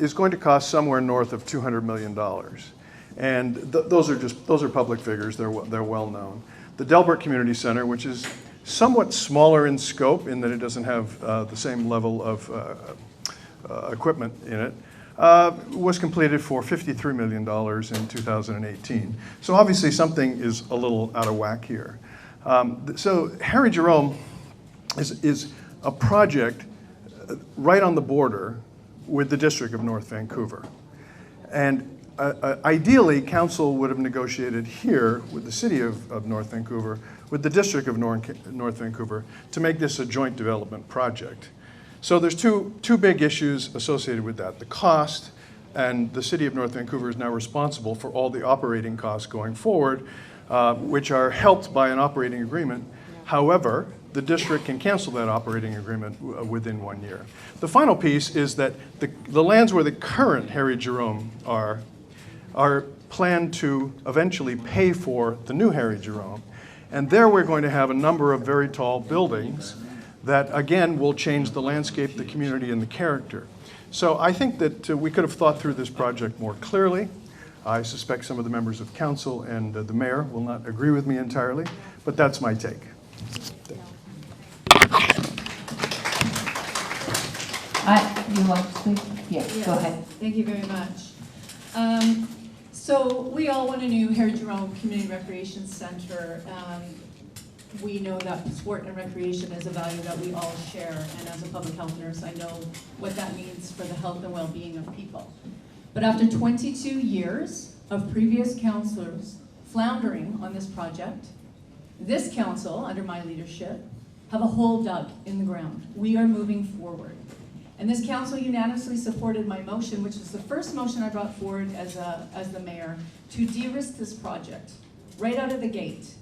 is going to cost somewhere north of $200 million. And those are public figures. They're well known. The Delbert Community Center, which is somewhat smaller in scope in that it doesn't have the same level of equipment in it, was completed for $53 million in 2018. So obviously something is a little out of whack here. So Harry Jerome is a project right on the border with the District of North Vancouver. And ideally, council would have negotiated here with the City of North Vancouver, with the District of North Vancouver, to make this a joint development project. So there's two big issues associated with that. The cost, and the City of North Vancouver is now responsible for all the operating costs going forward, which are helped by an operating agreement. However, the district can cancel that operating agreement within 1 year. The final piece is that the lands where the current Harry Jerome are planned to eventually pay for the new Harry Jerome. And there we're going to have a number of very tall buildings that, again, will change the landscape, the community, and the character. So I think that we could have thought through this project more clearly. I suspect some of the members of council and the mayor will not agree with me entirely, but that's my take. You want to speak? Yes, go ahead. Thank you very much. So we all want a new Harry Jerome Community Recreation Center. we know that sport and recreation is a value that we all share, and as a public health nurse, I know what that means for the health and well-being of people. But after 22 years of previous councillors floundering on this project, this council, under my leadership, have a hole dug in the ground. We are moving forward. And this council unanimously supported my motion, which was the first motion I brought forward as the mayor, to de-risk this project right out of the gate.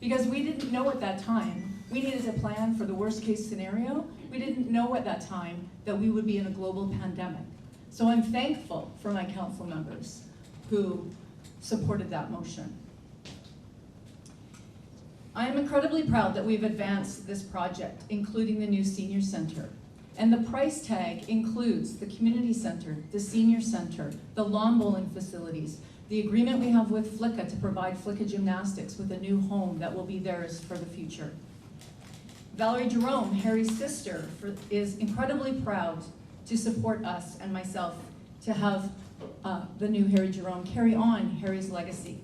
Because we didn't know at that time, we needed to plan for the worst case scenario. We didn't know at that time that we would be in a global pandemic. So I'm thankful for my council members who supported that motion. I am incredibly proud that we've advanced this project, including the new senior center. And the price tag includes the community center, the senior center, the lawn bowling facilities, the agreement we have with Flicka to provide Flicka Gymnastics with a new home that will be theirs for the future. Valerie Jerome, Harry's sister, is incredibly proud to support us and myself to have the new Harry Jerome carry on Harry's legacy.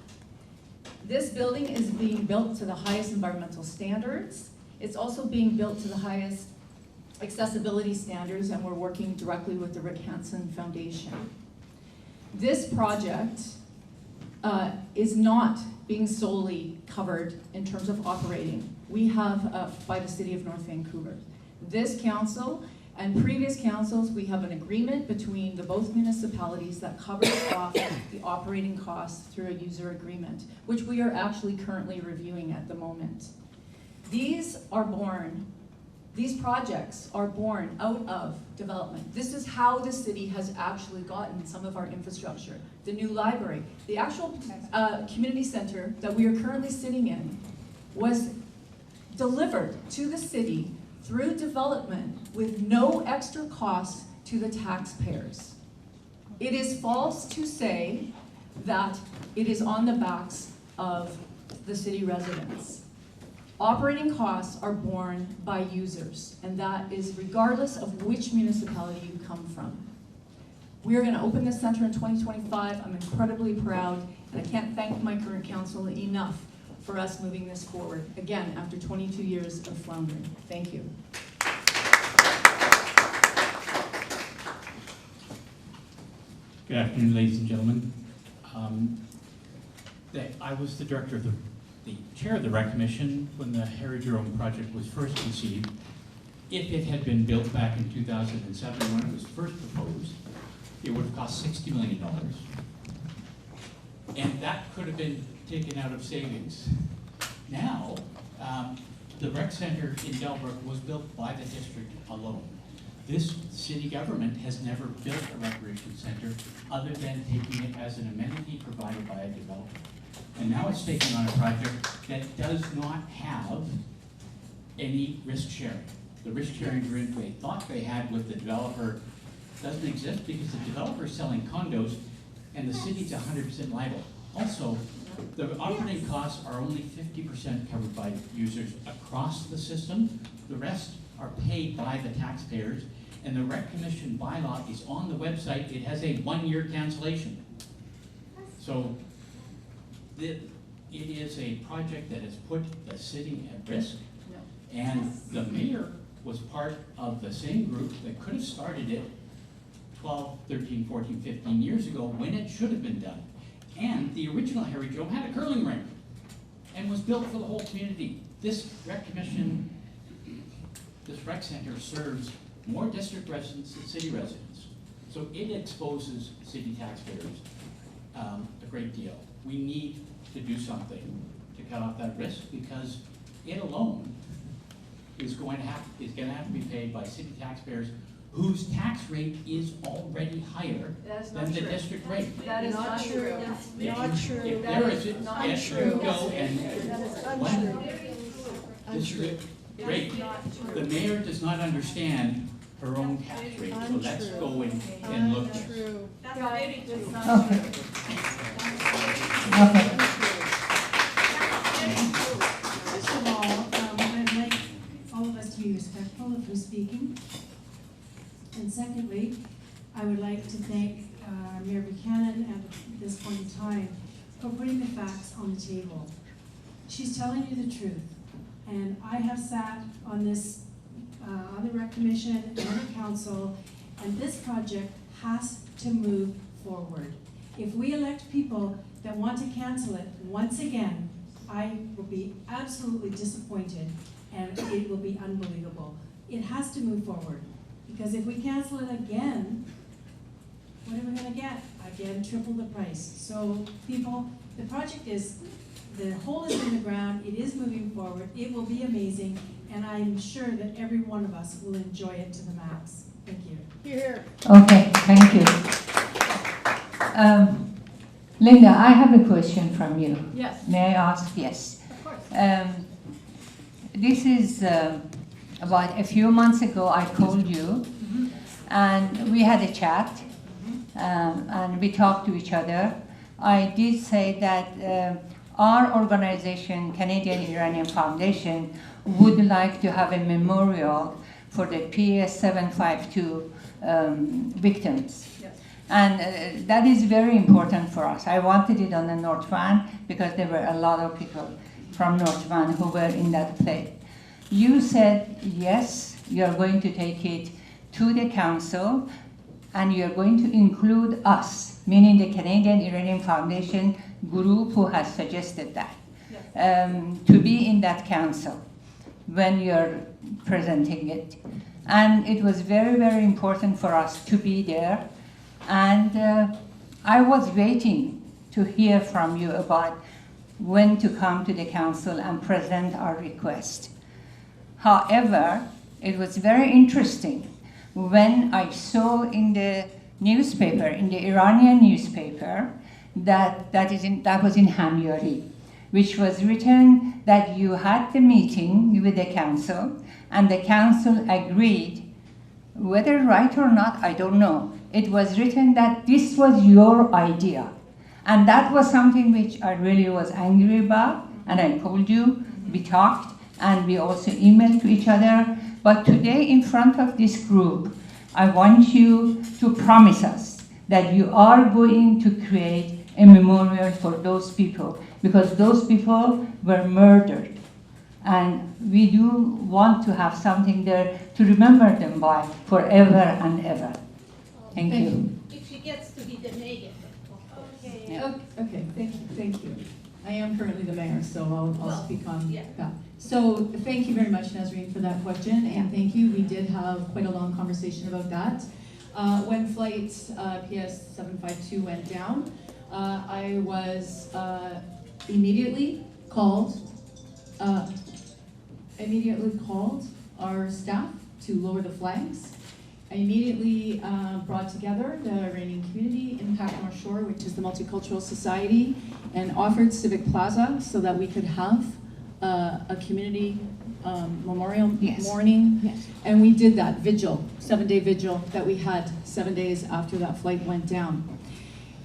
This building is being built to the highest environmental standards. It's also being built to the highest accessibility standards, and we're working directly with the Iranian Foundation. This project is not being solely covered in terms of operating. We have, by the City of North Vancouver. This council and previous councils, we have an agreement between the both municipalities that covers off the operating costs through a user agreement, which we are actually currently reviewing at the moment. These projects are born out of development. This is how the city has actually gotten some of our infrastructure. The new library, the actual community center that we are currently sitting in was delivered to the city through development with no extra cost to the taxpayers. It is false to say that it is on the backs of the city residents. Operating costs are borne by users, and that is regardless of which municipality you come from. We are going to open this center in 2025. I'm incredibly proud, and I can't thank my current council enough for us moving this forward, again, after 22 years of floundering. Thank you. Good afternoon, ladies and gentlemen. I was the director of the chair of the Rec Commission when the Harry Jerome project was first conceived. If it had been built back in 2007 when it was first proposed, it would have cost $60 million. And that could have been taken out of savings. Now, the rec center in Delbrook was built by the district alone. This city government has never built a recreation center other than taking it as an amenity provided by a developer. And now it's taking on a project that does not have any risk sharing. The risk sharing agreement they thought they had with the developer doesn't exist because the developer is selling condos and the city's 100% liable. Also, the operating costs are only 50% covered by users across the system. The rest are paid by the taxpayers, and the Rec Commission bylaw is on the website. It has a 1-year cancellation. So it is a project that has put the city at risk, and the mayor was part of the same group that could have started it 12, 13, 14, 15 years ago when it should have been done. And the original Harry Jerome had a curling rink and was built for the whole community. This Rec Commission, this rec center serves more district residents than city residents. So it exposes city taxpayers a great deal. We need to do something to cut off that risk because it alone is going to have to be paid by city taxpayers whose tax rate is already higher than the district rate. That is not true. Not true. That is not true. Great. The mayor does not understand her own tax rate, so let's go and look at it. First of all, I'd like all of us to be respectful of who's speaking. And secondly, I would like to thank Mayor Buchanan at this point in time for putting the facts on the table. She's telling you the truth. And I have sat on this, on the rec commission and the council, and this project has to move forward. If we elect people that want to cancel it once again, I will be absolutely disappointed and it will be unbelievable. It has to move forward, because if we cancel it again, what are we gonna get? Again, triple the price. So people, the project is, the hole is in the ground, it is moving forward, it will be amazing, and I'm sure that every one of us will enjoy it to the max. Thank you. Here. Okay, thank you. Linda, I have a question from you. Yes. May I ask? Yes. Of course. This is about a few months ago I called you, and we had a chat, and we talked to each other. I did say that our organization, Canadian Iranian Foundation, would like to have a memorial for the PS 752 victims. Yes. And that is very important for us. I wanted it on the North Van because there were a lot of people from North Van who were in that place. You said, yes, you're going to take it to the council and you're going to include us, meaning the Canadian Iranian Foundation group who has suggested that, to be in that council when you're presenting it. And it was very, very important for us to be there. And I was waiting to hear from you about when to come to the council and present our request. However, it was very interesting when I saw in the newspaper, in the Iranian newspaper, that was in Hamyari, which was written that you had the meeting with the council, and the council agreed, whether right or not, I don't know. It was written that this was your idea. And that was something which I really was angry about, and I told you, we talked, and we also emailed to each other. But today, in front of this group, I want you to promise us that you are going to create a memorial for those people, because those people were murdered. And we do want to have something there to remember them by forever and ever. Thank you. If she gets to be the mayor. Okay. Yeah. Okay, thank you. I am currently the mayor, so I'll speak on that. So thank you very much, Nazreen, for that question, and thank you. We did have quite a long conversation about that. When flight PS 752 went down, I was immediately called our staff to lower the flags. I immediately brought together the Iranian community, Impact North Shore, which is the Multicultural Society, and offered Civic Plaza so that we could have a community memorial morning. Yes. And we did that vigil, 7-day vigil that we had 7 days after that flight went down.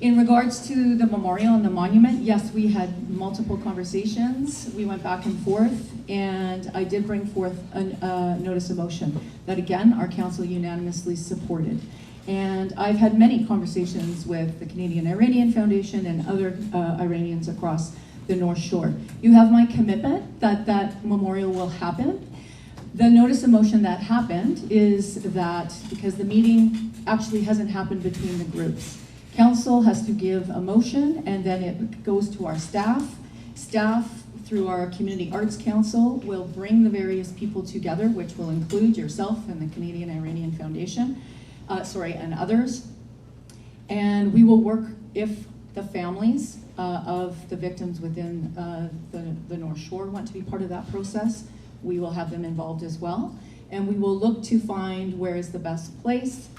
In regards to the memorial and the monument, yes, we had multiple conversations. We went back and forth, and I did bring forth a notice of motion that, again, our council unanimously supported. And I've had many conversations with the Canadian Iranian Foundation and other Iranians across the North Shore. You have my commitment that that memorial will happen. The notice of motion that happened is that, because the meeting actually hasn't happened between the groups, council has to give a motion, and then it goes to our staff. Staff, through our Community Arts Council, will bring the various people together, which will include yourself and the Canadian Iranian Foundation, and others. And we will work, if the families of the victims within the North Shore want to be part of that process, we will have them involved as well. And we will look to find where is the best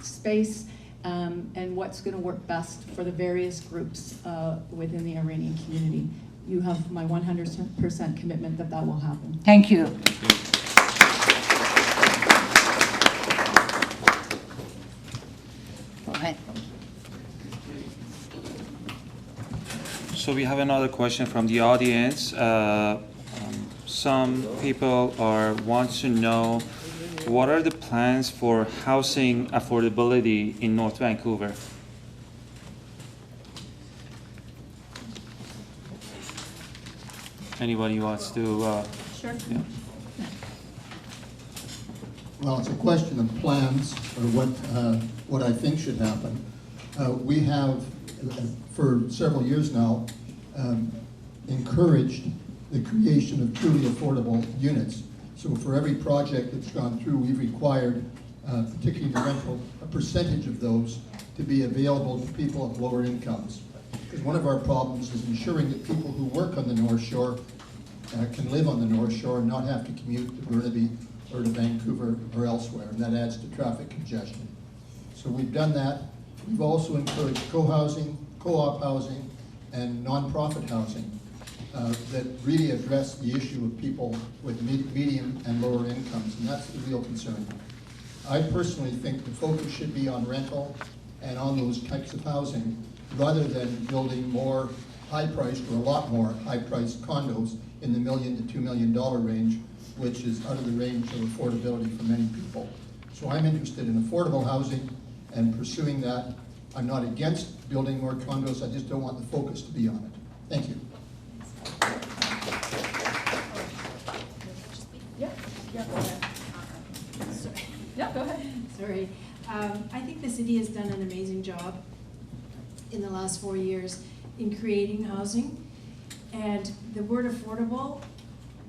space, and what's going to work best for the various groups within the Iranian community. You have my 100% commitment that that will happen. Thank you. Go ahead. So we have another question from the audience. Some people want to know, what are the plans for housing affordability in North Vancouver? Anybody wants to? Sure. Yeah. Well, it's a question of plans, or what I think should happen. We have, for several years now, encouraged the creation of truly affordable units. So for every project that's gone through, we've required, particularly the rental, a percentage of those to be available to people of lower incomes. Because one of our problems is ensuring that people who work on the North Shore can live on the North Shore and not have to commute to Burnaby or to Vancouver or elsewhere, and that adds to traffic congestion. So we've done that. We've also encouraged co-housing, co-op housing, and non-profit housing that really address the issue of people with medium and lower incomes, and that's the real concern. I personally think the focus should be on rental and on those types of housing, rather than building more high-priced, or a lot more high-priced condos in the $1 million to $2 million range, which is out of the range of affordability for many people. So I'm interested in affordable housing and pursuing that. I'm not against building more condos, I just don't want the focus to be on it. Thank you. Yeah, go ahead. Sorry. I think the city has done an amazing job in the last 4 years in creating housing. And the word affordable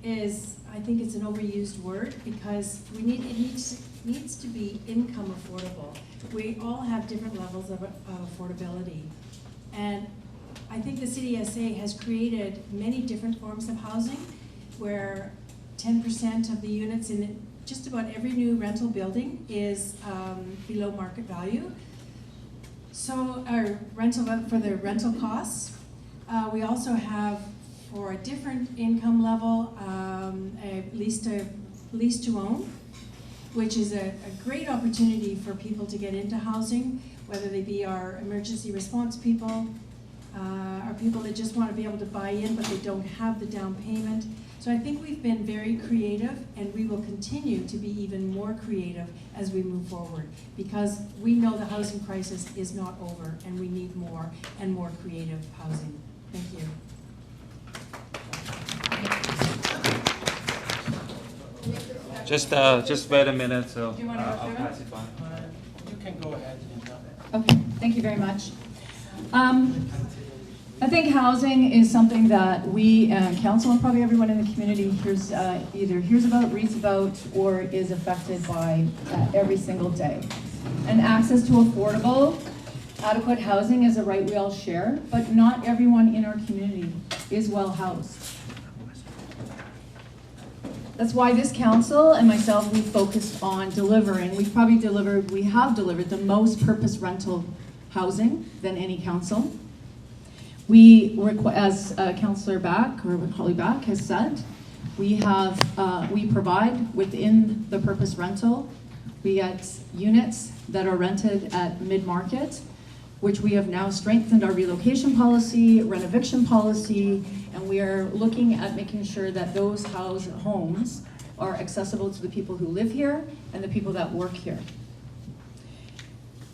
is, I think it's an overused word, because it needs to be income affordable. We all have different levels of affordability. And I think the City SA has created many different forms of housing, where 10% of the units in just about every new rental building is below market value. So our rental, for the rental costs, we also have, for a different income level, a lease to own, which is a great opportunity for people to get into housing, whether they be our emergency response people, or people that just want to be able to buy in but they don't have the down payment. So I think we've been very creative, and we will continue to be even more creative as we move forward, because we know the housing crisis is not over, and we need more and more creative housing. Thank you. Just wait a minute, so Do you want to go I'll through pass it? it by. You can go ahead. Okay, thank you very much. I think housing is something that we, council, and probably everyone in the community either hears about, reads about, or is affected by every single day. And access to affordable, adequate housing is a right we all share, but not everyone in our community is well housed. That's why this council and myself, we focused on delivering. We have delivered the most purpose rental housing than any council. We, as Councillor Back, or Holly Back has said, we provide within the purpose rental, we get units that are rented at mid-market, which we have now strengthened our relocation policy, rent-eviction policy, and we are looking at making sure that those homes are accessible to the people who live here and the people that work here.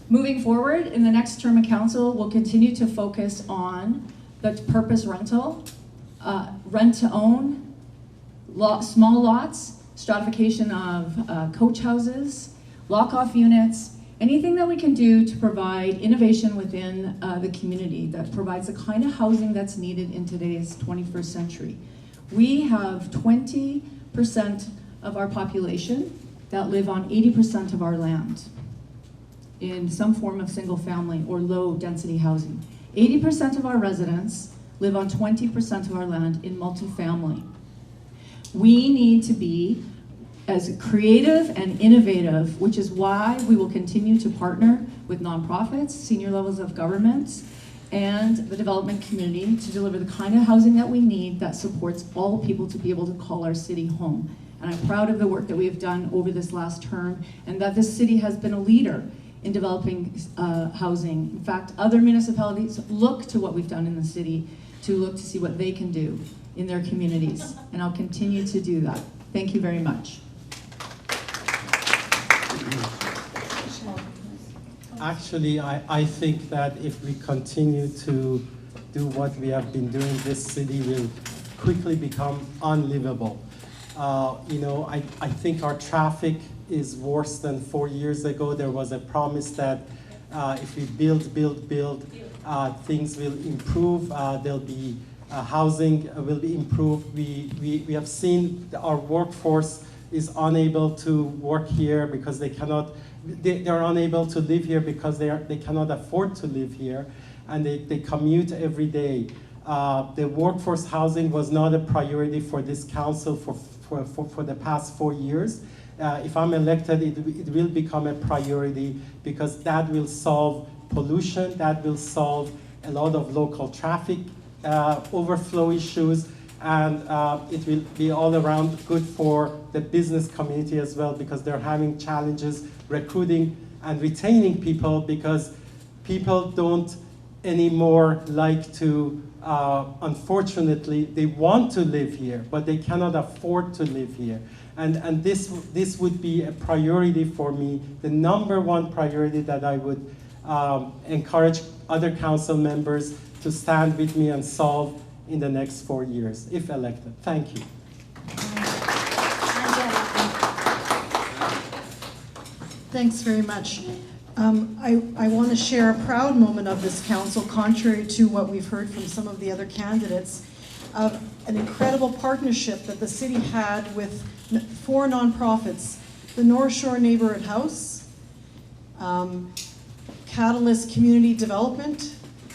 Moving forward, in the next term of council, we'll continue to focus on the purpose rental, rent-to-own, small lots, stratification of coach houses, lock-off units, anything that we can do to provide innovation within the community that provides the kind of housing that's needed in today's 21st century. We have 20% of our population that live on 80% of our land in some form of single family or low density housing. 80% of our residents live on 20% of our land in multifamily. We need to be as creative and innovative, which is why we will continue to partner with nonprofits, senior levels of government, and the development community to deliver the kind of housing that we need that supports all people to be able to call our city home. And I'm proud of the work that we have done over this last term, and that this city has been a leader in developing housing. In fact, other municipalities look to what we've done in the city to look to see what they can do in their communities, and I'll continue to do that. Thank you very much. Actually, I think that if we continue to do what we have been doing, this city will quickly become unlivable. I think our traffic is worse than 4 years ago. There was a promise that if we build, things will improve. There'll be housing will be improved. We have seen our workforce is unable to work here because they cannot. They're unable to live here because they cannot afford to live here, and they commute every day. The workforce housing was not a priority for this council for the past 4 years. If I'm elected, it will become a priority because that will solve pollution, that will solve a lot of local traffic overflow issues, and it will be all around good for the business community as well because they're having challenges recruiting and retaining people because people don't anymore like to, unfortunately, they want to live here, but they cannot afford to live here. And this would be a priority for me, the #1 priority that I would encourage other council members to stand with me and solve in the next 4 years, if elected. Thank you. Thanks very much. I want to share a proud moment of this council, contrary to what we've heard from some of the other candidates, of an incredible partnership that the city had with 4 nonprofits, the North Shore Neighborhood House, Catalyst Community Development,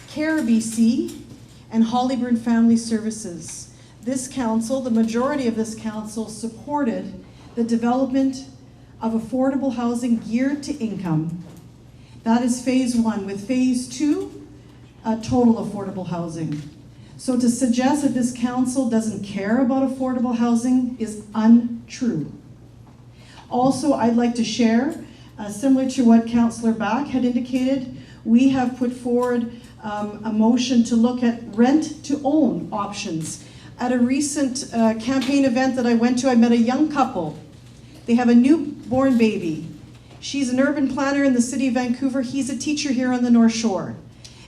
CARE BC, and Hollyburn Family Services. This council, the majority of this council, supported the development of affordable housing geared to income. That is phase 1. With phase 2, total affordable housing. So to suggest that this council doesn't care about affordable housing is untrue. Also, I'd like to share, similar to what Councillor Back had indicated, we have put forward a motion to look at rent-to-own options. At a recent campaign event that I went to, I met a young couple. They have a newborn baby. She's an urban planner in the City of Vancouver. He's a teacher here on the North Shore.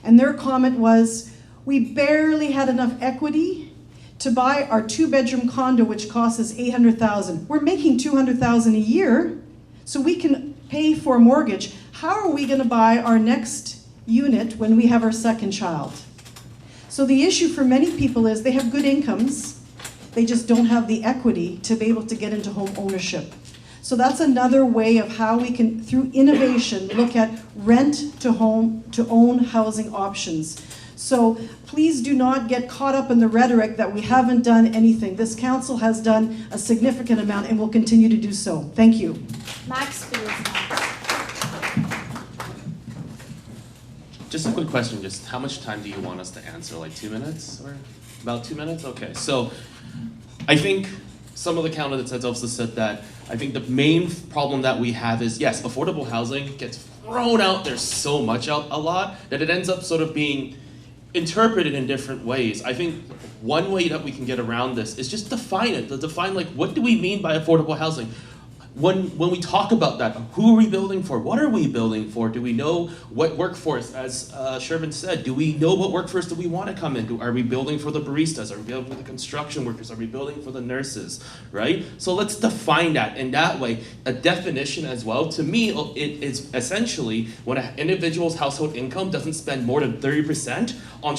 And their comment was, we barely had enough equity to buy our 2-bedroom condo, which costs us $800,000. We're making $200,000 a year, so we can pay for a mortgage. How are we gonna buy our next unit when we have our second child? So the issue for many people is they have good incomes, they just don't have the equity to be able to get into home ownership. So that's another way of how we can, through innovation, look at rent-to-own housing options. So please do not get caught up in the rhetoric that we haven't done anything. This council has done a significant amount and will continue to do so. Thank you. Max, please. Just a quick question, just how much time do you want us to answer, like 2 minutes or about 2 minutes? Okay, so I think some of the candidates have also said that I think the main problem that we have is, yes, affordable housing gets thrown out there so much a lot that it ends up sort of being interpreted in different ways. I think one way that we can get around this is just define it, define like what do we mean by affordable housing? When we talk about that, who are we building for? What are we building for? Do we know what workforce, as Sherman said, do we know what workforce do we want to come in? Are we building for the baristas? Are we building for the construction workers? Are we building for the nurses, right? So let's define that in that way. A definition as well, to me, it is essentially when an individual's household income doesn't spend more than 30% on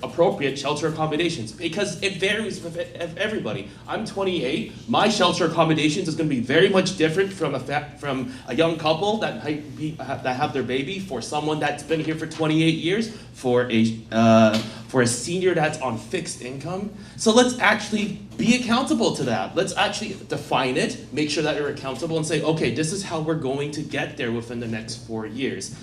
appropriate shelter accommodations, because it varies with everybody. I'm 28, my shelter accommodations is going to be very much different from a young couple that have their baby, for someone that's been here for 28 years, for a senior that's on fixed income. So let's actually be accountable to that. Let's actually define it, make sure that we're accountable, and say, okay, this is how we're going to get there within the next 4 years.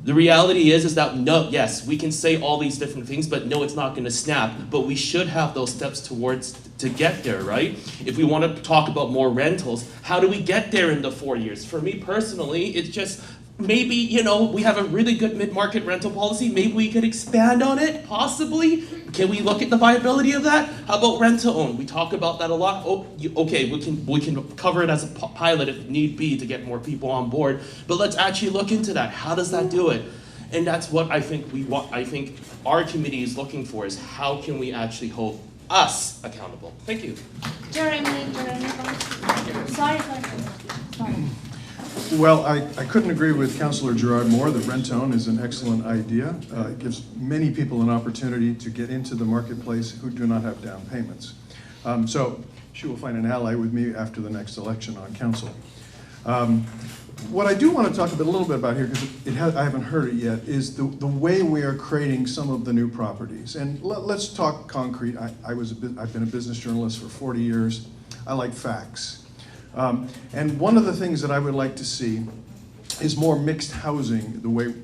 The reality is that no, yes, we can say all these different things, but no, it's not going to snap. But we should have those steps to get there, right? If we want to talk about more rentals, how do we get there in the 4 years? For me personally, it's just maybe, you know, we have a really good mid-market rental policy. Maybe we could expand on it, possibly. Can we look at the viability of that? How about rent-to-own? We talk about that a lot. Oh, okay, we can cover it as a pilot if need be to get more people on board. But let's actually look into that. How does that do it? And that's what I think we want. I think our committee is looking for, is how can we actually hold us accountable? Thank you. Jeremy. Sorry. Well, I couldn't agree with Councillor Gerard more that rent-own is an excellent idea. It gives many people an opportunity to get into the marketplace who do not have down payments. So she will find an ally with me after the next election on council. What I do want to talk a little bit about here, because I haven't heard it yet, is the way we are creating some of the new properties. And let's talk concrete. I've been a business journalist for 40 years. I like facts. And one of the things that I would like to see is more mixed housing the way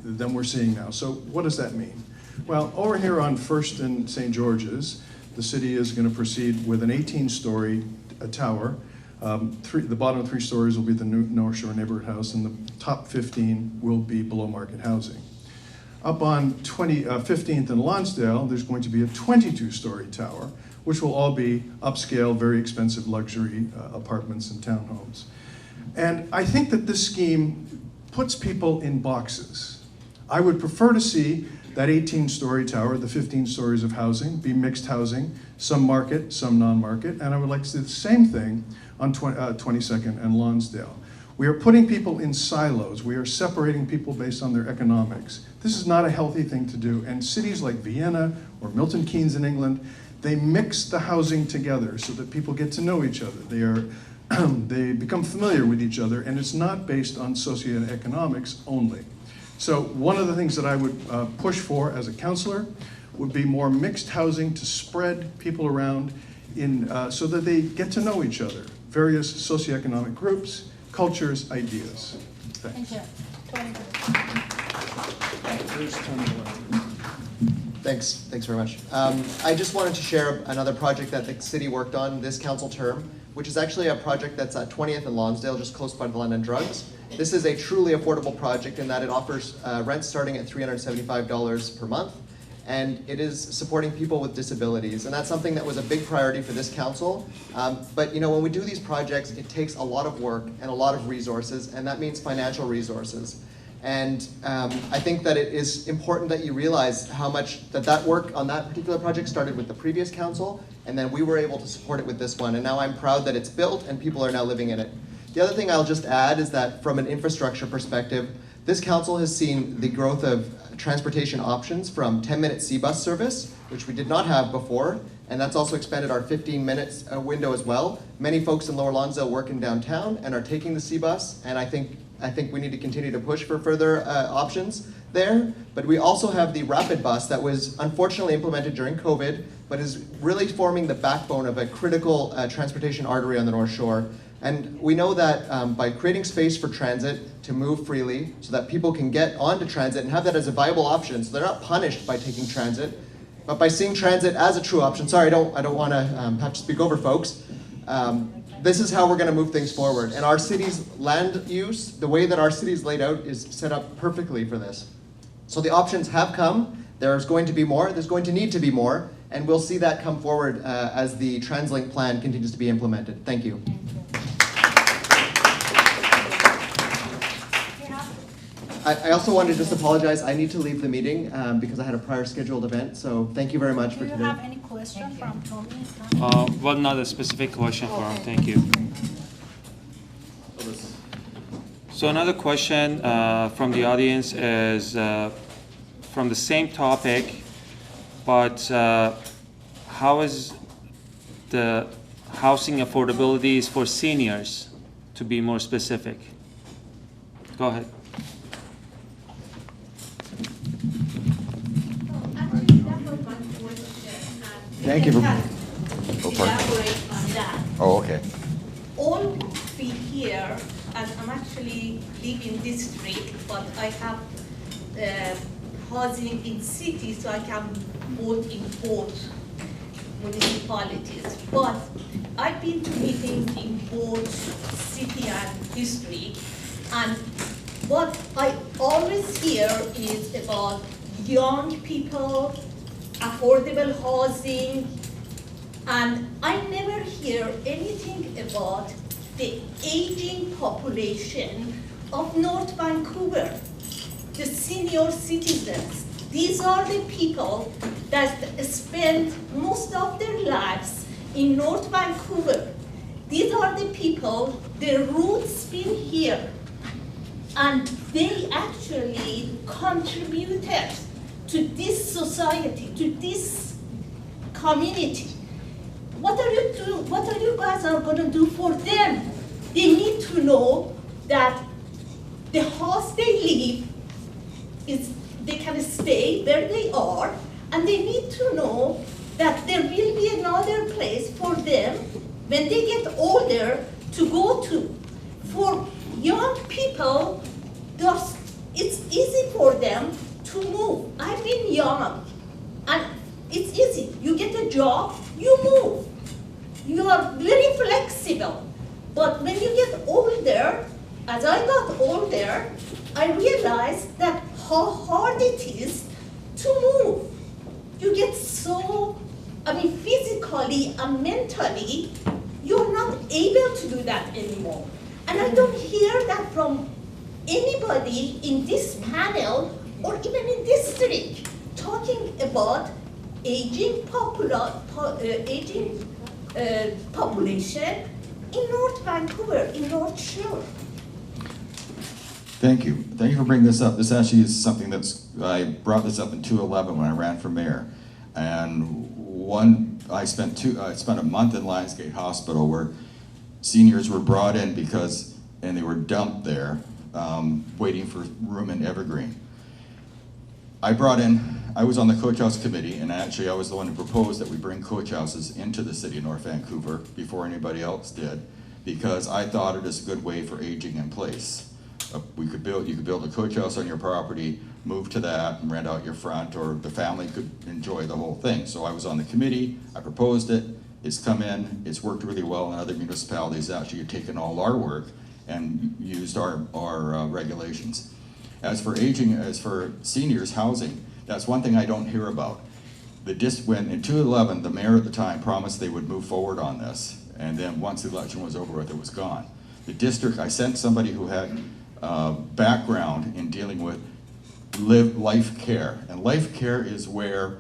than we're seeing now. So what does that mean? Well, over here on 1st and St. George's, the city is going to proceed with an 18-story tower. The bottom 3 stories will be the new North Shore neighborhood house, and the top 15 will be below market housing. Up on 15th and Lonsdale, there's going to be a 22-story tower, which will all be upscale, very expensive luxury apartments and townhomes. And I think that this scheme puts people in boxes. I would prefer to see that 18-story tower, the 15 stories of housing, be mixed housing, some market, some non-market, and I would like to see the same thing on 22nd and Lonsdale. We are putting people in silos. We are separating people based on their economics. This is not a healthy thing to do, and cities like Vienna or Milton Keynes in England, they mix the housing together so that people get to know each other. They become familiar with each other, and it's not based on socioeconomics only. So one of the things that I would push for as a councillor would be more mixed housing to spread people around so that they get to know each other, various socioeconomic groups, cultures, ideas. Thanks. Thanks very much. I just wanted to share another project that the city worked on this council term, which is actually a project that's at 20th and Lonsdale, just close by the London Drugs. This is a truly affordable project in that it offers rent starting at $375 per month, and it is supporting people with disabilities, and that's something that was a big priority for this council. But you know, when we do these projects, it takes a lot of work and a lot of resources, and that means financial resources. And I think that it is important that you realize how much that work on that particular project started with the previous council, and then we were able to support it with this one, and now I'm proud that it's built and people are now living in it. The other thing I'll just add is that from an infrastructure perspective, this council has seen the growth of transportation options from 10-minute C-bus service, which we did not have before, and that's also expanded our 15 minutes window as well. Many folks in Lower Lonsdale work in downtown and are taking the C-bus, and I think we need to continue to push for further options there. But we also have the rapid bus that was unfortunately implemented during COVID, but is really forming the backbone of a critical transportation artery on the North Shore. And we know that by creating space for transit to move freely so that people can get onto transit and have that as a viable option, so they're not punished by taking transit, but by seeing transit as a true option. Sorry, I don't want to have to speak over folks. This is how we're going to move things forward. And our city's land use, the way that our city's laid out, is set up perfectly for this. So the options have come. There's going to be more. There's going to need to be more. And we'll see that come forward as the TransLink plan continues to be implemented. Thank you. I also wanted to just apologize. I need to leave the meeting because I had a prior scheduled event. So thank you very much for today. Do you have any question from Tommy? Well, not a specific question for him. Thank you. So another question from the audience is from the same topic, but how is the housing affordability for seniors, to be more specific? Go ahead. Thank you for elaborate on that. Oh, okay. All we hear, and I'm actually live in district, but I have housing in city, so I can vote in both municipalities. But I've been to meetings in both city and district, and what I always hear is about young people, affordable housing, and I never hear anything about the aging population of North Vancouver, the senior citizens. These are the people that spend most of their lives in North Vancouver. These are the people, their roots been here. and they actually contributed to this society, to this community. What are you guys going to do for them? They need to know that the house they live is, they can stay where they are, and they need to know that there will be another place for them when they get older to go to. For young people, it's easy for them to move. I've been young, and it's easy. You get a job, you move. You are very flexible. But when you get older, as I got older, I realized that how hard it is to move. You get so, physically and mentally, you're not able to do that anymore. And I don't hear that from anybody in this panel or even in district talking about aging population in North Vancouver, in North Shore. Thank you. Thank you for bringing this up. This actually is something I brought this up in 2011 when I ran for mayor. And I spent a month in Lionsgate Hospital where seniors were brought in and they were dumped there, waiting for room in Evergreen. I was on the coach house committee, and actually I was the one who proposed that we bring coach houses into the City of North Vancouver before anybody else did, because I thought it is a good way for aging in place. You could build a coach house on your property, move to that and rent out your front, or the family could enjoy the whole thing. So I was on the committee, I proposed it, it's come in, it's worked really well, and other municipalities actually have taken all our work and used our regulations. As for seniors housing, that's one thing I don't hear about. When in 2011, the mayor at the time promised they would move forward on this, and then once the election was over with, it was gone. The district, I sent somebody who had background in dealing with life care, and life care is where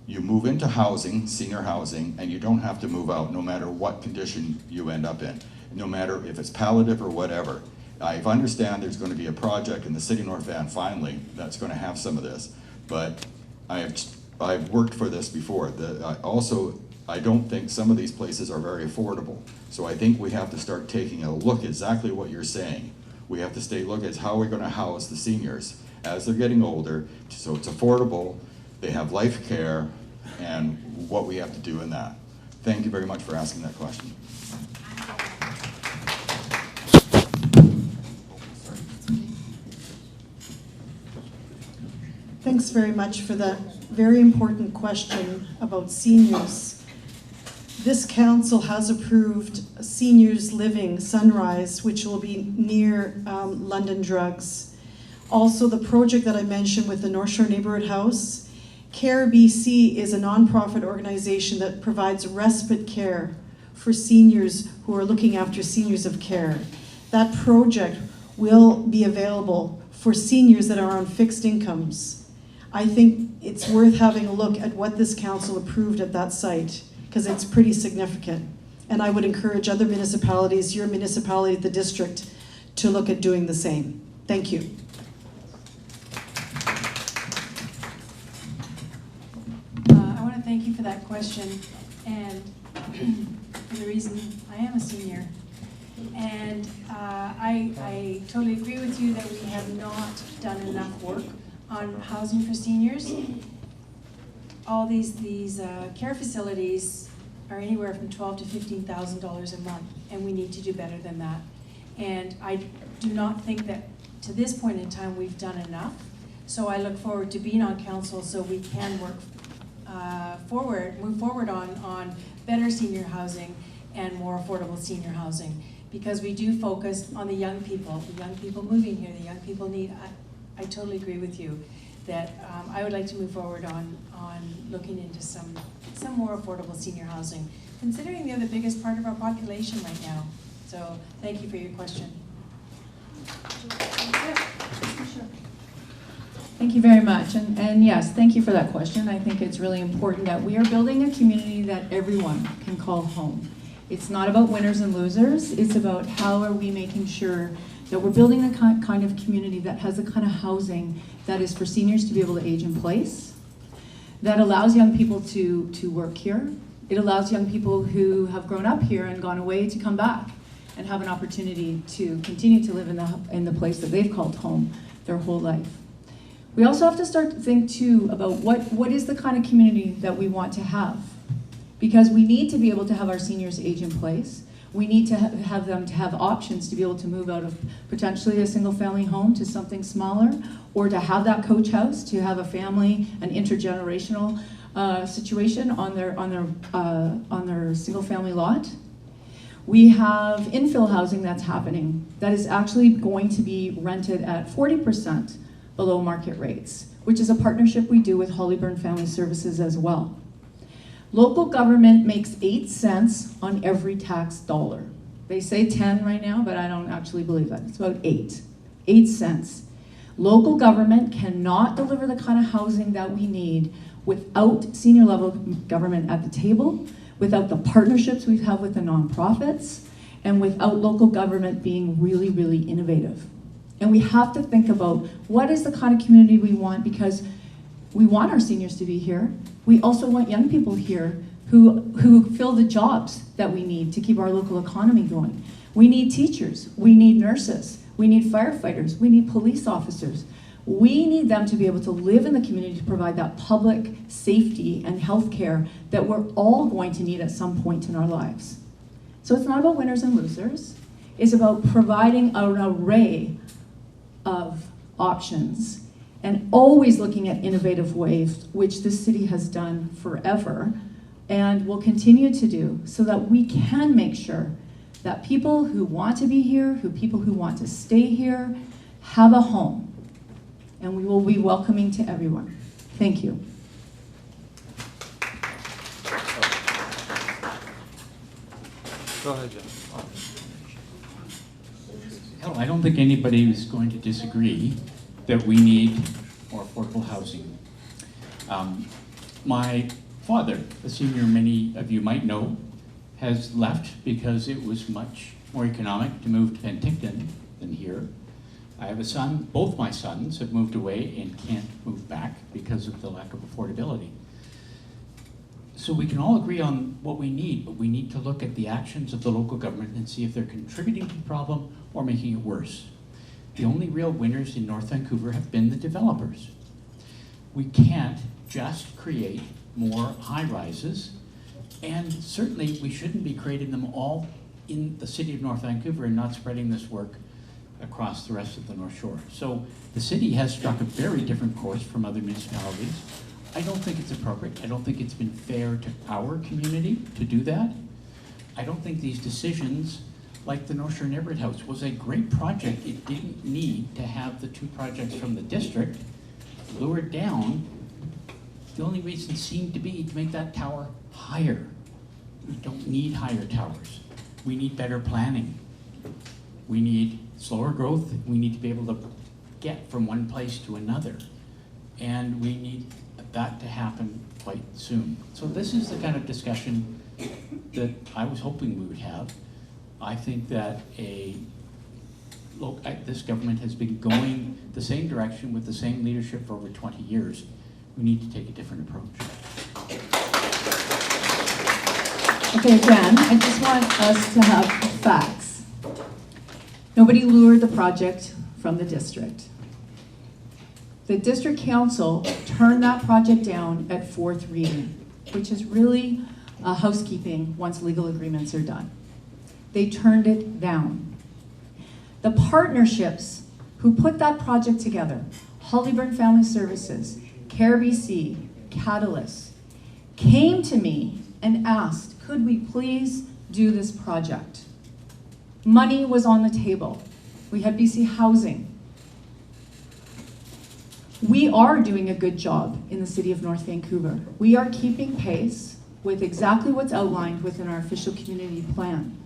you move into housing, senior housing, and you don't have to move out no matter what condition you end up in, no matter if it's palliative or whatever. I understand there's going to be a project in the City of North Van finally that's going to have some of this, but I've worked for this before. I don't think some of these places are very affordable. So I think we have to start taking a look at exactly what you're saying. We have to look at how we're going to house the seniors as they're getting older, so it's affordable, they have life care, and what we have to do in that. Thank you very much for asking that question. Thanks very much for that very important question about seniors. This council has approved seniors living Sunrise, which will be near London Drugs. Also, the project that I mentioned with the North Shore Neighbourhood House, Care BC is a nonprofit organization that provides respite care for seniors who are looking after seniors of care. That project will be available for seniors that are on fixed incomes. I think it's worth having a look at what this council approved at that site, because it's pretty significant. And I would encourage other municipalities, your municipality, the district, to look at doing the same. Thank you. I want to thank you for that question, and for the reason I am a senior. And I totally agree with you that we have not done enough work on housing for seniors. All these care facilities are anywhere from $12,000 to $15,000 a month, and we need to do better than that. And I do not think that to this point in time we've done enough. So I look forward to being on council so we can work move forward on better senior housing and more affordable senior housing, because we do focus on the young people moving here, the young people need. I totally agree with you that I would like to move forward on looking into some more affordable senior housing, considering they're the biggest part of our population right now. So thank you for your question. Thank you very much. And yes, thank you for that question. I think it's really important that we are building a community that everyone can call home. It's not about winners and losers. It's about how are we making sure that we're building the kind of community that has the kind of housing that is for seniors to be able to age in place, that allows young people to work here. It allows young people who have grown up here and gone away to come back and have an opportunity to continue to live in the place that they've called home their whole life. We also have to start to think too about what is the kind of community that we want to have. Because we need to be able to have our seniors age in place. We need to have them to have options to be able to move out of potentially a single family home to something smaller, or to have that coach house, to have a family, an intergenerational situation on their single family lot. We have infill housing that's happening that is actually going to be rented at 40% below market rates, which is a partnership we do with Hollyburn Family Services as well. Local government makes 8 cents on every tax dollar. They say 10 right now, but I don't actually believe that. It's about 8 cents. Local government cannot deliver the kind of housing that we need without senior level government at the table, without the partnerships we have with the nonprofits, and without local government being really, really innovative. And we have to think about what is the kind of community we want, because we want our seniors to be here. We also want young people here who fill the jobs that we need to keep our local economy going. We need teachers, we need nurses, we need firefighters, we need police officers. We need them to be able to live in the community to provide that public safety and health care that we're all going to need at some point in our lives. So it's not about winners and losers. It's about providing an array of options and always looking at innovative ways, which this city has done forever and will continue to do, so that we can make sure that people who want to be here, people who want to stay here, have a home. And we will be welcoming to everyone. Thank you. Go ahead, Jeff. Hell, I don't think anybody is going to disagree that we need more affordable housing. My father, a senior many of you might know, has left because it was much more economic to move to Penticton than here. I have a son, both my sons have moved away and can't move back because of the lack of affordability. So we can all agree on what we need, but we need to look at the actions of the local government and see if they're contributing to the problem or making it worse. The only real winners in North Vancouver have been the developers. We can't just create more high-rises, and certainly we shouldn't be creating them all in the city of North Vancouver and not spreading this work across the rest of the North Shore. So the city has struck a very different course from other municipalities. I don't think it's appropriate. I don't think it's been fair to our community to do that. I don't think these decisions, like the North Shore Neighborhood House, was a great project. It didn't need to have the 2 projects from the district lured down. The only reason seemed to be to make that tower higher. We don't need higher towers. We need better planning. We need slower growth. We need to be able to get from one place to another. And we need that to happen quite soon. So this is the kind of discussion that I was hoping we would have. I think that this government has been going the same direction with the same leadership for over 20 years. We need to take a different approach. Okay, again, I just want us to have facts. Nobody lured the project from the district. The district council turned that project down at 4th reading, which is really housekeeping once legal agreements are done. They turned it down. The partnerships who put that project together, Hollyburn Family Services, Care BC, Catalyst, came to me and asked, could we please do this project? Money was on the table. We had BC Housing. We are doing a good job in the City of North Vancouver. We are keeping pace with exactly what's outlined within our official community plan.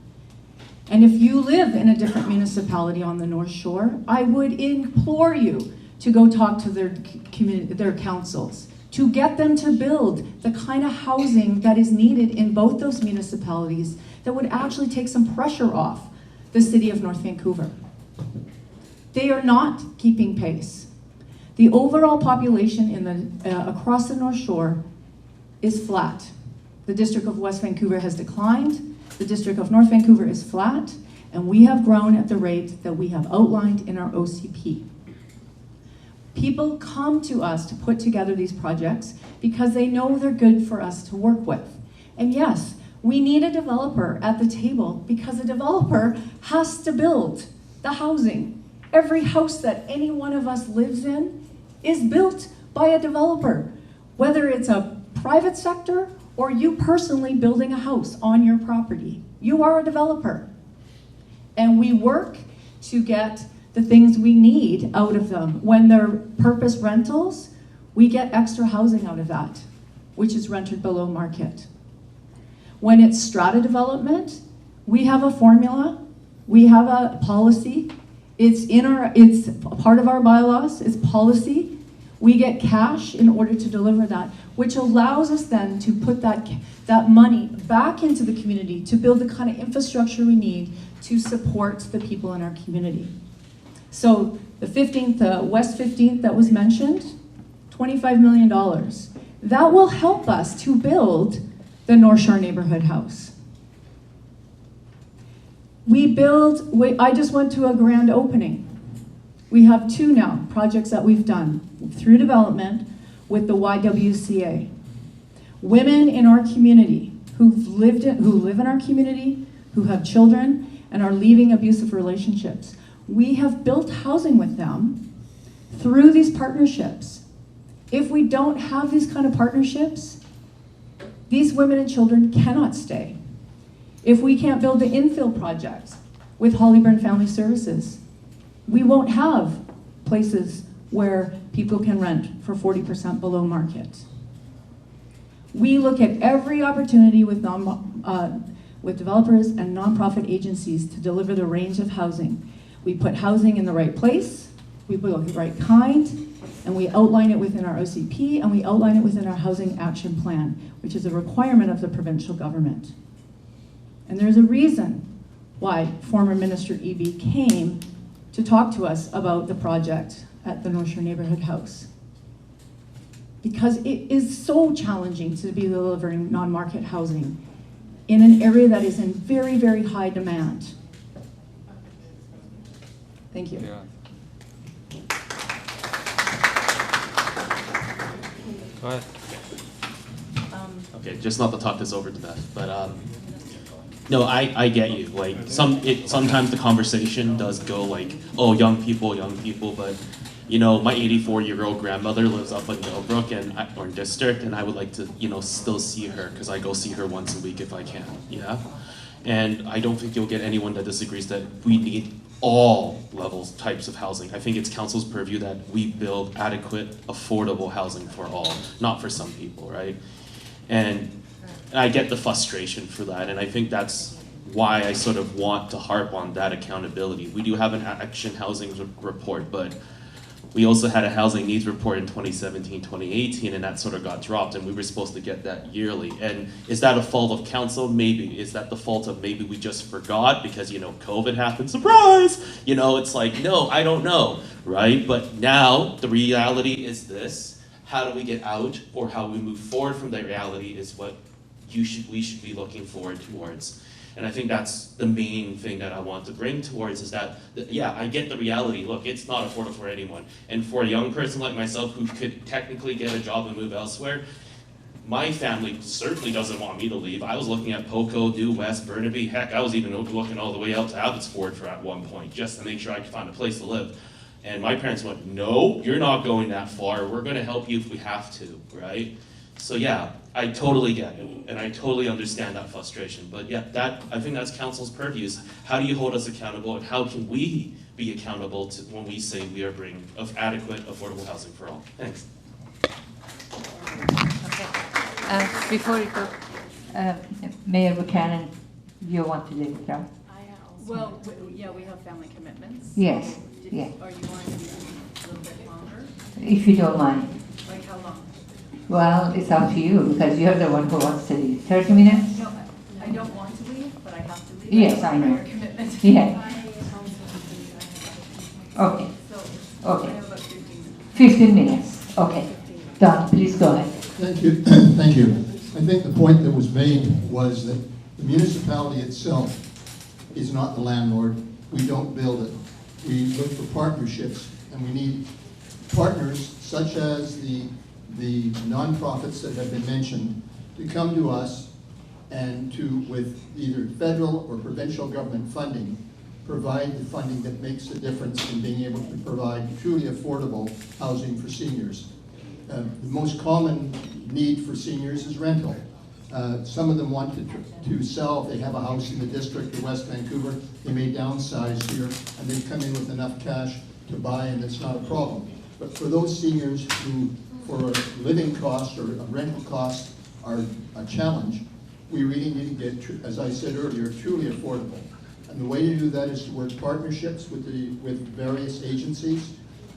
And if you live in a different municipality on the North Shore, I would implore you to go talk to their councils, to get them to build the kind of housing that is needed in both those municipalities that would actually take some pressure off the City of North Vancouver. They are not keeping pace. The overall population in across the North Shore is flat. The District of West Vancouver has declined. The District of North Vancouver is flat, and we have grown at the rate that we have outlined in our OCP. People come to us to put together these projects because they know they're good for us to work with. And yes, we need a developer at the table because a developer has to build the housing. Every house that any one of us lives in is built by a developer, whether it's a private sector or you personally building a house on your property. You are a developer. And we work to get the things we need out of them. When they're purpose rentals, we get extra housing out of that, which is rented below market. When it's strata development, we have a formula, we have a policy. It's part of our bylaws, it's policy. We get cash in order to deliver that, which allows us then to put that money back into the community to build the kind of infrastructure we need to support the people in our community. So the 15th, West 15th that was mentioned, $25 million. That will help us to build the North Shore Neighborhood House. I just went to a grand opening. We have 2 now, projects that we've done through development with the YWCA. Women in our community who live in our community, who have children and are leaving abusive relationships. We have built housing with them through these partnerships. If we don't have these kind of partnerships, these women and children cannot stay. If we can't build the infill projects with Hollyburn Family Services, we won't have places where people can rent for 40% below market. We look at every opportunity with developers and nonprofit agencies to deliver the range of housing. We put housing in the right place, we put the right kind, and we outline it within our OCP, and we outline it within our Housing Action Plan, which is a requirement of the provincial government. And there's a reason why former Minister Eby came to talk to us about the project at the North Shore Neighborhood House. Because it is so challenging to be delivering non-market housing in an area that is in very, very high demand. Thank you. Yeah. Go ahead. Okay, just not to talk this over to Beth, but no, I get you. Like sometimes the conversation does go like, oh, young people, but you know, my 84-year-old grandmother lives up in Millbrook or District, and I would like to, you know, still see her because I go see her once a week if I can. Yeah, and I don't think you'll get anyone that disagrees that we need all levels, types of housing. I think it's council's purview that we build adequate, affordable housing for all, not for some people, right? And I get the frustration for that, and I think that's why I sort of want to harp on that accountability. We do have an action housing report, but we also had a housing needs report in 2017, 2018, and that sort of got dropped, and we were supposed to get that yearly. And is that a fault of council? Maybe. Is that the fault of maybe we just forgot because, you know, COVID happened, surprise! You know, it's like, no, I don't know, right? But now the reality is this. How do we get out, or how we move forward from that reality is what we should be looking forward towards. And I think that's the main thing that I want to bring towards is that, yeah, I get the reality. Look, it's not affordable for anyone. And for a young person like myself who could technically get a job and move elsewhere, my family certainly doesn't want me to leave. I was looking at Poco, New West, Burnaby. Heck, I was even looking all the way out to Abbotsford at one point just to make sure I could find a place to live. And my parents went, no, you're not going that far. We're going to help you if we have to, right? So yeah, I totally get it, and I totally understand that frustration. But yeah, I think that's council's purview. Is how do you hold us accountable, and how can we be accountable to when we say we are bringing adequate, affordable housing for all? Thanks. Okay. Before you go, Mayor Buchanan, you want to leave it out? Well, yeah, we have family commitments. Yes. Yeah. Are you wanting to be a little bit longer? If you don't mind. Like how long? Well, it's up to you, because you're the one who wants to leave. 30 minutes? No, I don't want to leave, but I have to leave. Yes, I know. Commitment. Yeah. Okay. Okay. 15 minutes. Okay. Don, please go ahead. Thank you. Thank you. I think the point that was made was that the municipality itself is not the landlord. We don't build it. We look for partnerships, and we need partners such as the nonprofits that have been mentioned to come to us and to, with either federal or provincial government funding, provide the funding that makes a difference in being able to provide truly affordable housing for seniors. The most common need for seniors is rental. Some of them want to sell. If they have a house in the district of West Vancouver, they may downsize here and they come in with enough cash to buy, and it's not a problem. But for those seniors who, for a living cost or a rental cost, are a challenge, we really need to get, as I said earlier, truly affordable. And the way to do that is to work partnerships with various agencies,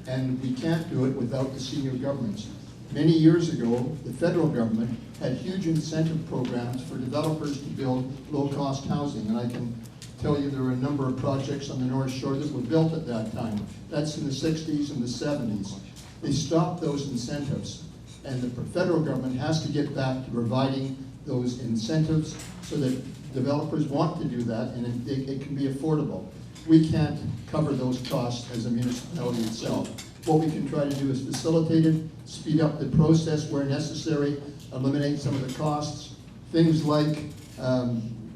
and we can't do it without the senior governments. Many years ago, the federal government had huge incentive programs for developers to build low-cost housing, and I can tell you there were a number of projects on the North Shore that were built at that time. That's in the 60s and the 70s. They stopped those incentives, and the federal government has to get back to providing those incentives so that developers want to do that, and it can be affordable. We can't cover those costs as a municipality itself. What we can try to do is facilitate it, speed up the process where necessary, eliminate some of the costs. Things like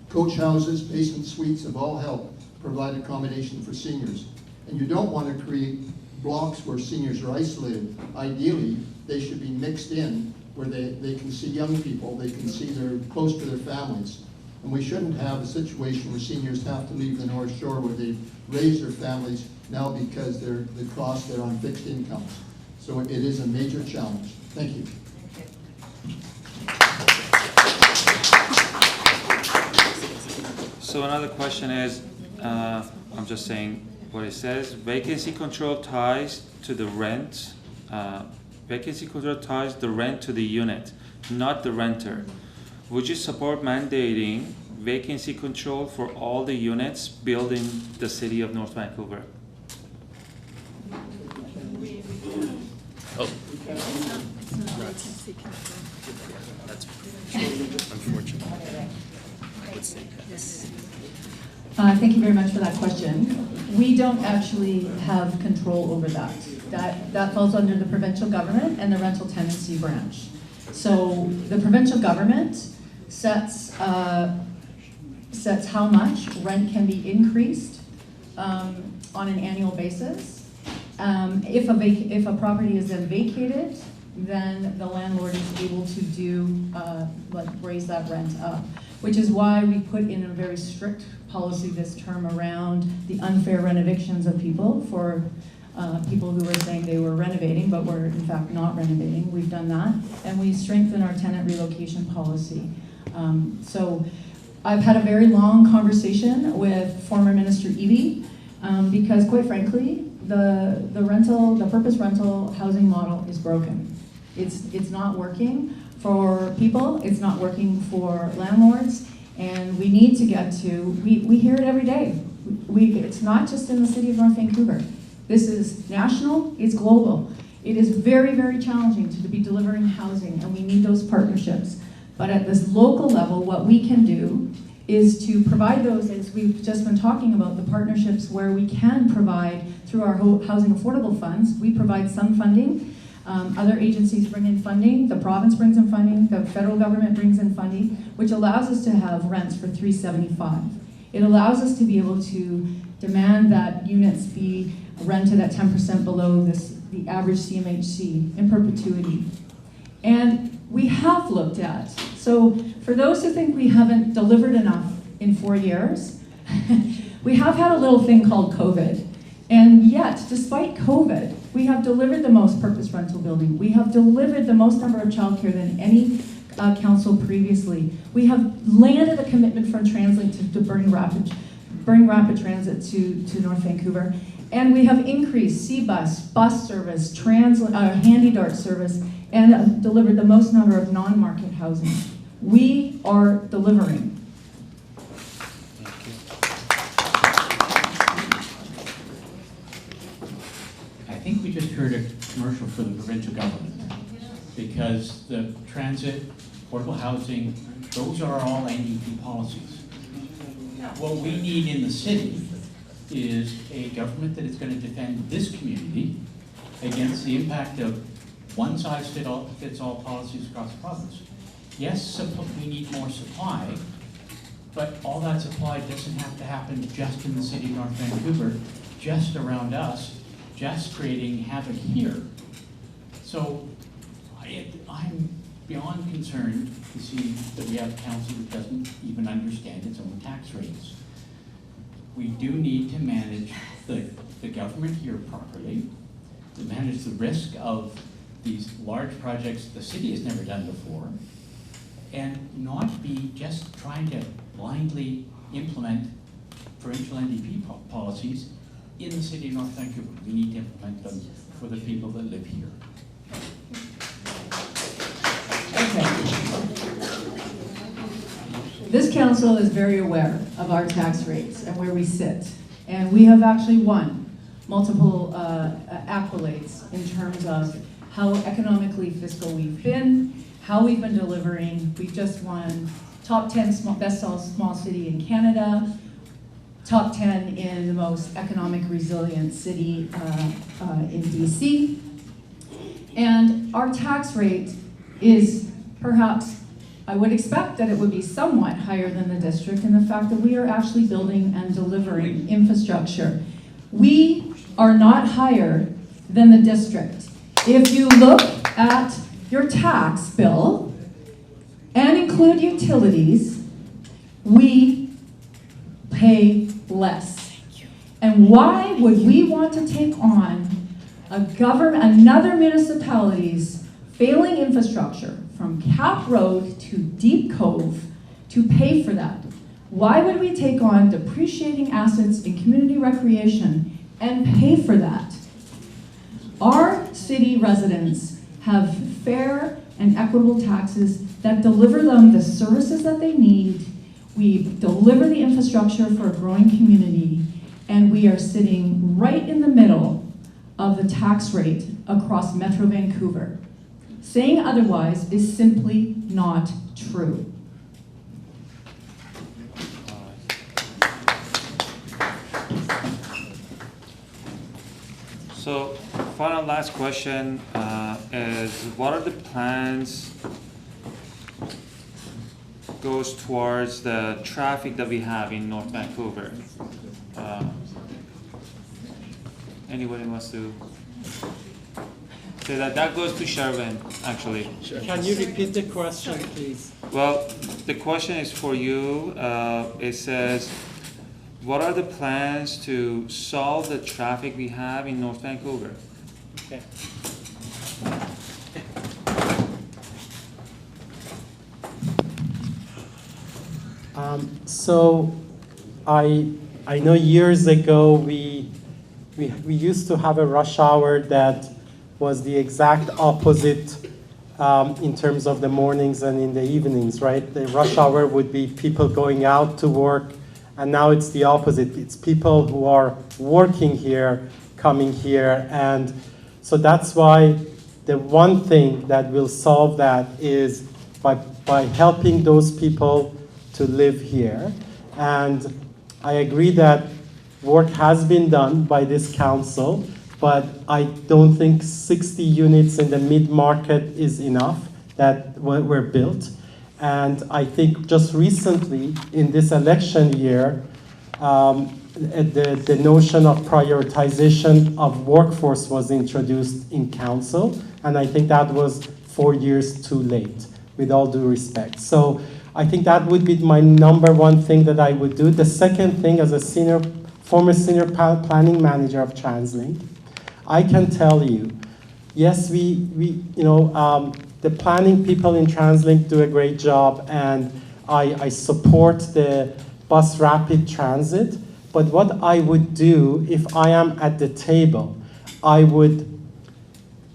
coach houses, basement suites have all helped provide accommodation for seniors. And you don't want to create blocks where seniors are isolated. Ideally, they should be mixed in where they can see young people, they can see they're close to their families. And we shouldn't have a situation where seniors have to leave the North Shore where they've raised their families now because they're on fixed incomes. So it is a major challenge. Thank you. So another question is, I'm just saying what it says, vacancy control ties to the rent, vacancy control ties the rent to the unit, not the renter. Would you support mandating vacancy control for all the units built in the City of North Vancouver? Oh. That's unfortunate. Let's see. Yes. Thank you very much for that question. We don't actually have control over that. That falls under the provincial government and the rental tenancy branch. So the provincial government sets how much rent can be increased on an annual basis. If a property is then vacated, then the landlord is able to raise that rent up, which is why we put in a very strict policy this term around the unfair rent evictions of people for people who were saying they were renovating but were in fact not renovating. We've done that, and we strengthen our tenant relocation policy. So I've had a very long conversation with former Minister Eby because quite frankly, the purpose rental housing model is broken. It's not working for people, it's not working for landlords, and we need to get to, we hear it every day. It's not just in the City of North Vancouver. This is national, it's global. It is very, very challenging to be delivering housing, and we need those partnerships. But at this local level, what we can do is to provide those, as we've just been talking about, the partnerships where we can provide through our housing affordable funds. We provide some funding. Other agencies bring in funding. The province brings in funding. The federal government brings in funding, which allows us to have rents for $375. It allows us to be able to demand that units be rented at 10% below the average CMHC in perpetuity. And we have looked at, so for those who think we haven't delivered enough in 4 years, we have had a little thing called COVID. And yet, despite COVID, we have delivered the most purpose rental building. We have delivered the most number of childcare than any council previously. We have landed a commitment from TransLink to bring rapid transit to North Vancouver. And we have increased C-Bus, bus service, Handy Dart service, and delivered the most number of non-market housing. We are delivering. for the provincial government. Because the transit, affordable housing, those are all NDP policies. What we need in the city is a government that is going to defend this community against the impact of one-size-fits-all policies across the province. Yes, we need more supply, but all that supply doesn't have to happen just in the city of North Vancouver, just around us, just creating havoc here. So I'm beyond concerned to see that we have a council that doesn't even understand its own tax rates. We do need to manage the government here properly, to manage the risk of these large projects the city has never done before, and not be just trying to blindly implement provincial NDP policies in the city of North Vancouver. We need to implement them for the people that live here. This council is very aware of our tax rates and where we sit. And we have actually won multiple accolades in terms of how economically fiscal we've been, how we've been delivering. We've just won top 10 best small city in Canada, top 10 in the most economic resilient city in BC. And our tax rate is perhaps, I would expect that it would be somewhat higher than the district in the fact that we are actually building and delivering infrastructure. We are not higher than the district. If you look at your tax bill and include utilities, we pay less. And why would we want to take on another municipality's failing infrastructure from Cap Road to Deep Cove to pay for that? Why would we take on depreciating assets in community recreation and pay for that? Our city residents have fair and equitable taxes that deliver them the services that they need. We deliver the infrastructure for a growing community, and we are sitting right in the middle of the tax rate across Metro Vancouver. Saying otherwise is simply not true. So, final last question is, what are the plans goes towards the traffic that we have in North Vancouver? Anybody wants to say that? That goes to Sherwin, actually. Can you repeat the question, please? Well, the question is for you. It says, what are the plans to solve the traffic we have in North Vancouver? Okay. So I know years ago we used to have a rush hour that was the exact opposite in terms of the mornings and in the evenings, right? The rush hour would be people going out to work, and now it's the opposite. It's people who are working here, coming here, and so that's why the one thing that will solve that is by helping those people to live here. And I agree that work has been done by this council, but I don't think 60 units in the mid-market is enough that were built. And I think just recently, in this election year, the notion of prioritization of workforce was introduced in council, and I think that was 4 years too late, with all due respect. So I think that would be my number one thing that I would do. The second thing, as a former senior planning manager of TransLink, I can tell you, yes, the planning people in TransLink do a great job, and I support the bus rapid transit. But what I would do if I am at the table, I would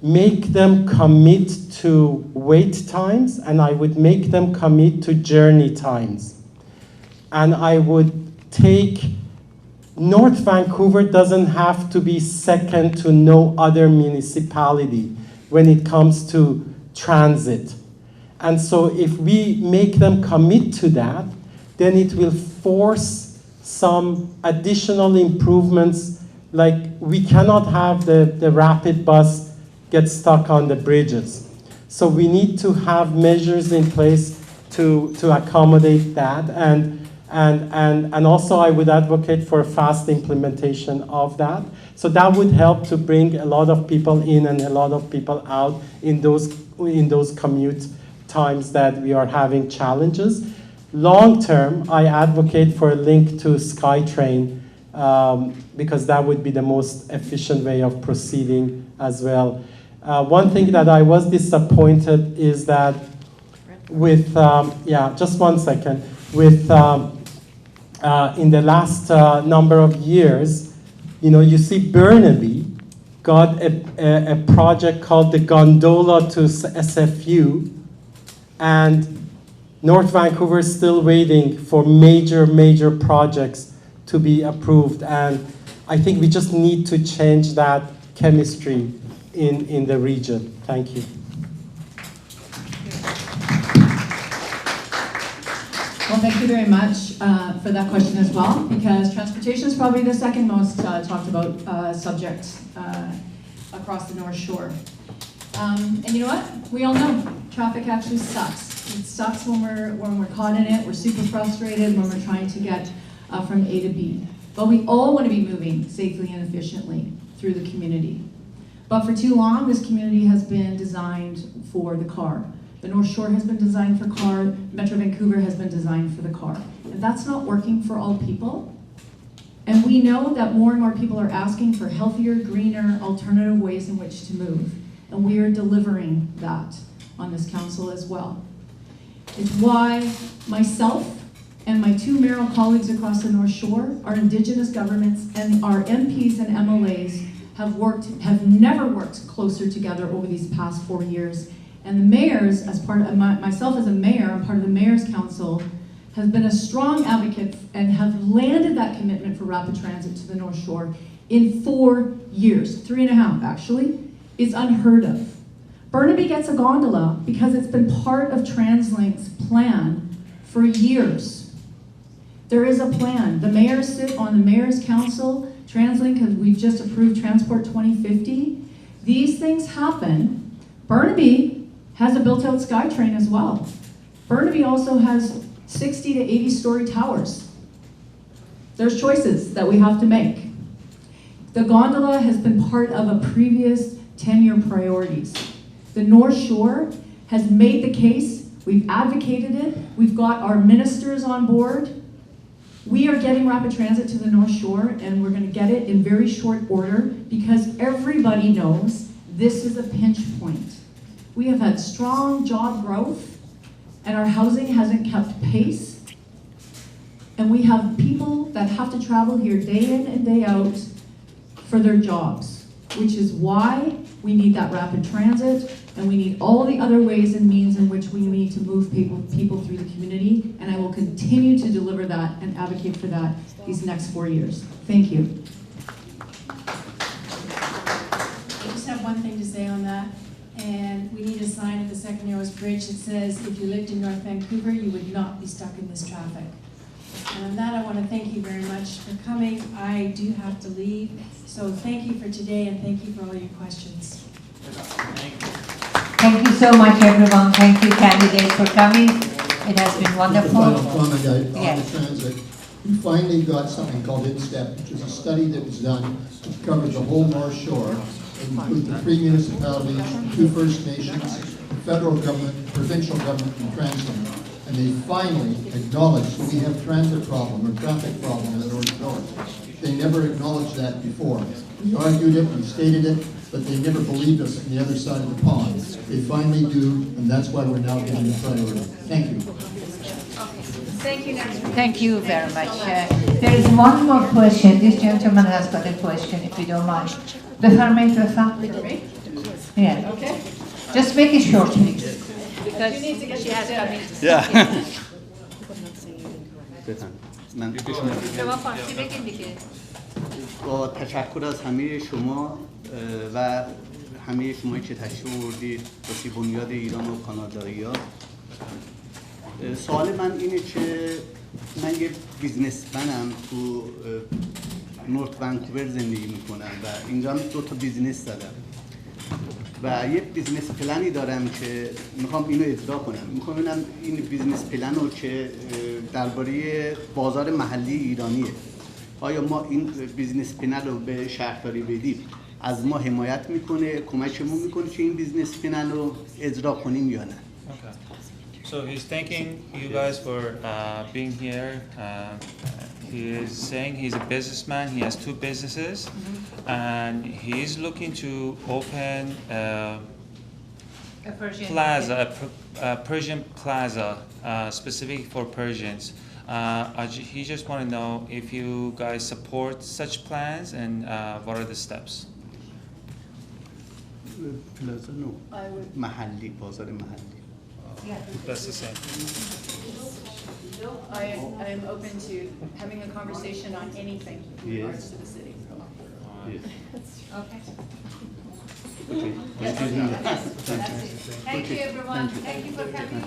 make them commit to wait times, and I would make them commit to journey times. And I would take, North Vancouver doesn't have to be second to no other municipality. when it comes to transit. And so if we make them commit to that, then it will force some additional improvements, like we cannot have the rapid bus get stuck on the bridges. So we need to have measures in place to accommodate that, and also I would advocate for a fast implementation of that. So that would help to bring a lot of people in and a lot of people out in those commute times that we are having challenges. Long term, I advocate for a link to SkyTrain because that would be the most efficient way of proceeding as well. One thing that I was disappointed is that with, just 1 second, with in the last number of years, you see Burnaby got a project called the Gondola to SFU, and North Vancouver is still waiting for major projects to be approved, and I think we just need to change that chemistry in the region. Thank you. Well, thank you very much for that question as well, because transportation is probably the second most talked about subject across the North Shore. And you know what? We all know traffic actually sucks. It sucks when we're caught in it. We're super frustrated when we're trying to get from A to B. But we all want to be moving safely and efficiently through the community. But for too long, this community has been designed for the car. The North Shore has been designed for car. Metro Vancouver has been designed for the car. And that's not working for all people. And we know that more and more people are asking for healthier, greener, alternative ways in which to move. And we are delivering that on this council as well. It's why myself and my two mayoral colleagues across the North Shore, our Indigenous governments, and our MPs and MLAs have never worked closer together over these past 4 years. And the mayors, as part of myself as a mayor, I'm part of the Mayor's Council, has been a strong advocate and have landed that commitment for rapid transit to the North Shore in 4 years, 3.5 actually. It's unheard of. Burnaby gets a gondola because it's been part of TransLink's plan for years. There is a plan. The mayors sit on the Mayor's Council. TransLink, we've just approved Transport 2050. These things happen. Burnaby has a built-out SkyTrain as well. Burnaby also has 60 to 80-story towers. There's choices that we have to make. The gondola has been part of a previous 10-year priorities. The North Shore has made the case. We've advocated it. We've got our ministers on board. We are getting rapid transit to the North Shore, and we're going to get it in very short order because everybody knows this is a pinch point. We have had strong job growth, and our housing hasn't kept pace. And we have people that have to travel here day in and day out for their jobs, which is why we need that rapid transit, and we need all the other ways and means in which we need to move people through the community, and I will continue to deliver that and advocate for that these next 4 years. Thank you. I just have one thing to say on that, and we need a sign at the Second Narrows Bridge that says, if you lived in North Vancouver, you would not be stuck in this traffic. And on that, I want to thank you very much for coming. I do have to leave, so thank you for today, and thank you for all your questions. Thank you so much, everyone. Thank you, candidates, for coming. It has been wonderful. Final comment on yes. the transit. We finally got something called InStep, which is a study that was done that covers the whole North Shore. It includes the 3 municipalities, 2 First Nations, federal government, provincial government, and TransLink. And they finally acknowledged that we have transit problem or traffic problem in the North Shore. They never acknowledged that before. We argued it, we stated it, but they never believed us on the other side of the pond. They finally do, and that's why we're now getting the priority. Thank you. Thank you. Thank you very much. There is one more question. This gentleman has got a question, if you don't mind. بفرمایید بفرمایید. Yeah. Okay. Just make it short, please. Because she has coming to say. Yeah. با تشکر از همه شما و همه شما که تشریف آوردید واسه بنیاد ایران و کانادایی‌ها. سوال من اینه که من یه بیزنسمنم تو نورت ونکوور زندگی میکنم و اینجا هم 2 تا بیزنس دارم و یه بیزنس پلنی دارم که میخوام اینو اجرا کنم. میخوام ببینم این بیزنس پلن رو که درباره بازار محلی ایرانیه، آیا ما این بیزنس پلن رو به شهرداری بدیم از ما حمایت میکنه، کمکمون میکنه که این بیزنس پلن رو اجرا کنیم یا نه؟ So he's thanking you guys for being here. He is saying he's a businessman. He has 2 businesses, and he's looking to open a plaza, a Persian plaza, specific for Persians. He just want to know if you guys support such plans and what are the steps. Plaza no. Mahalli, بازار محلی. That's the same. I am open to having a conversation on anything in regards to the city. Yes. Okay. Okay. Yes. Thank you, everyone. Thank you for coming.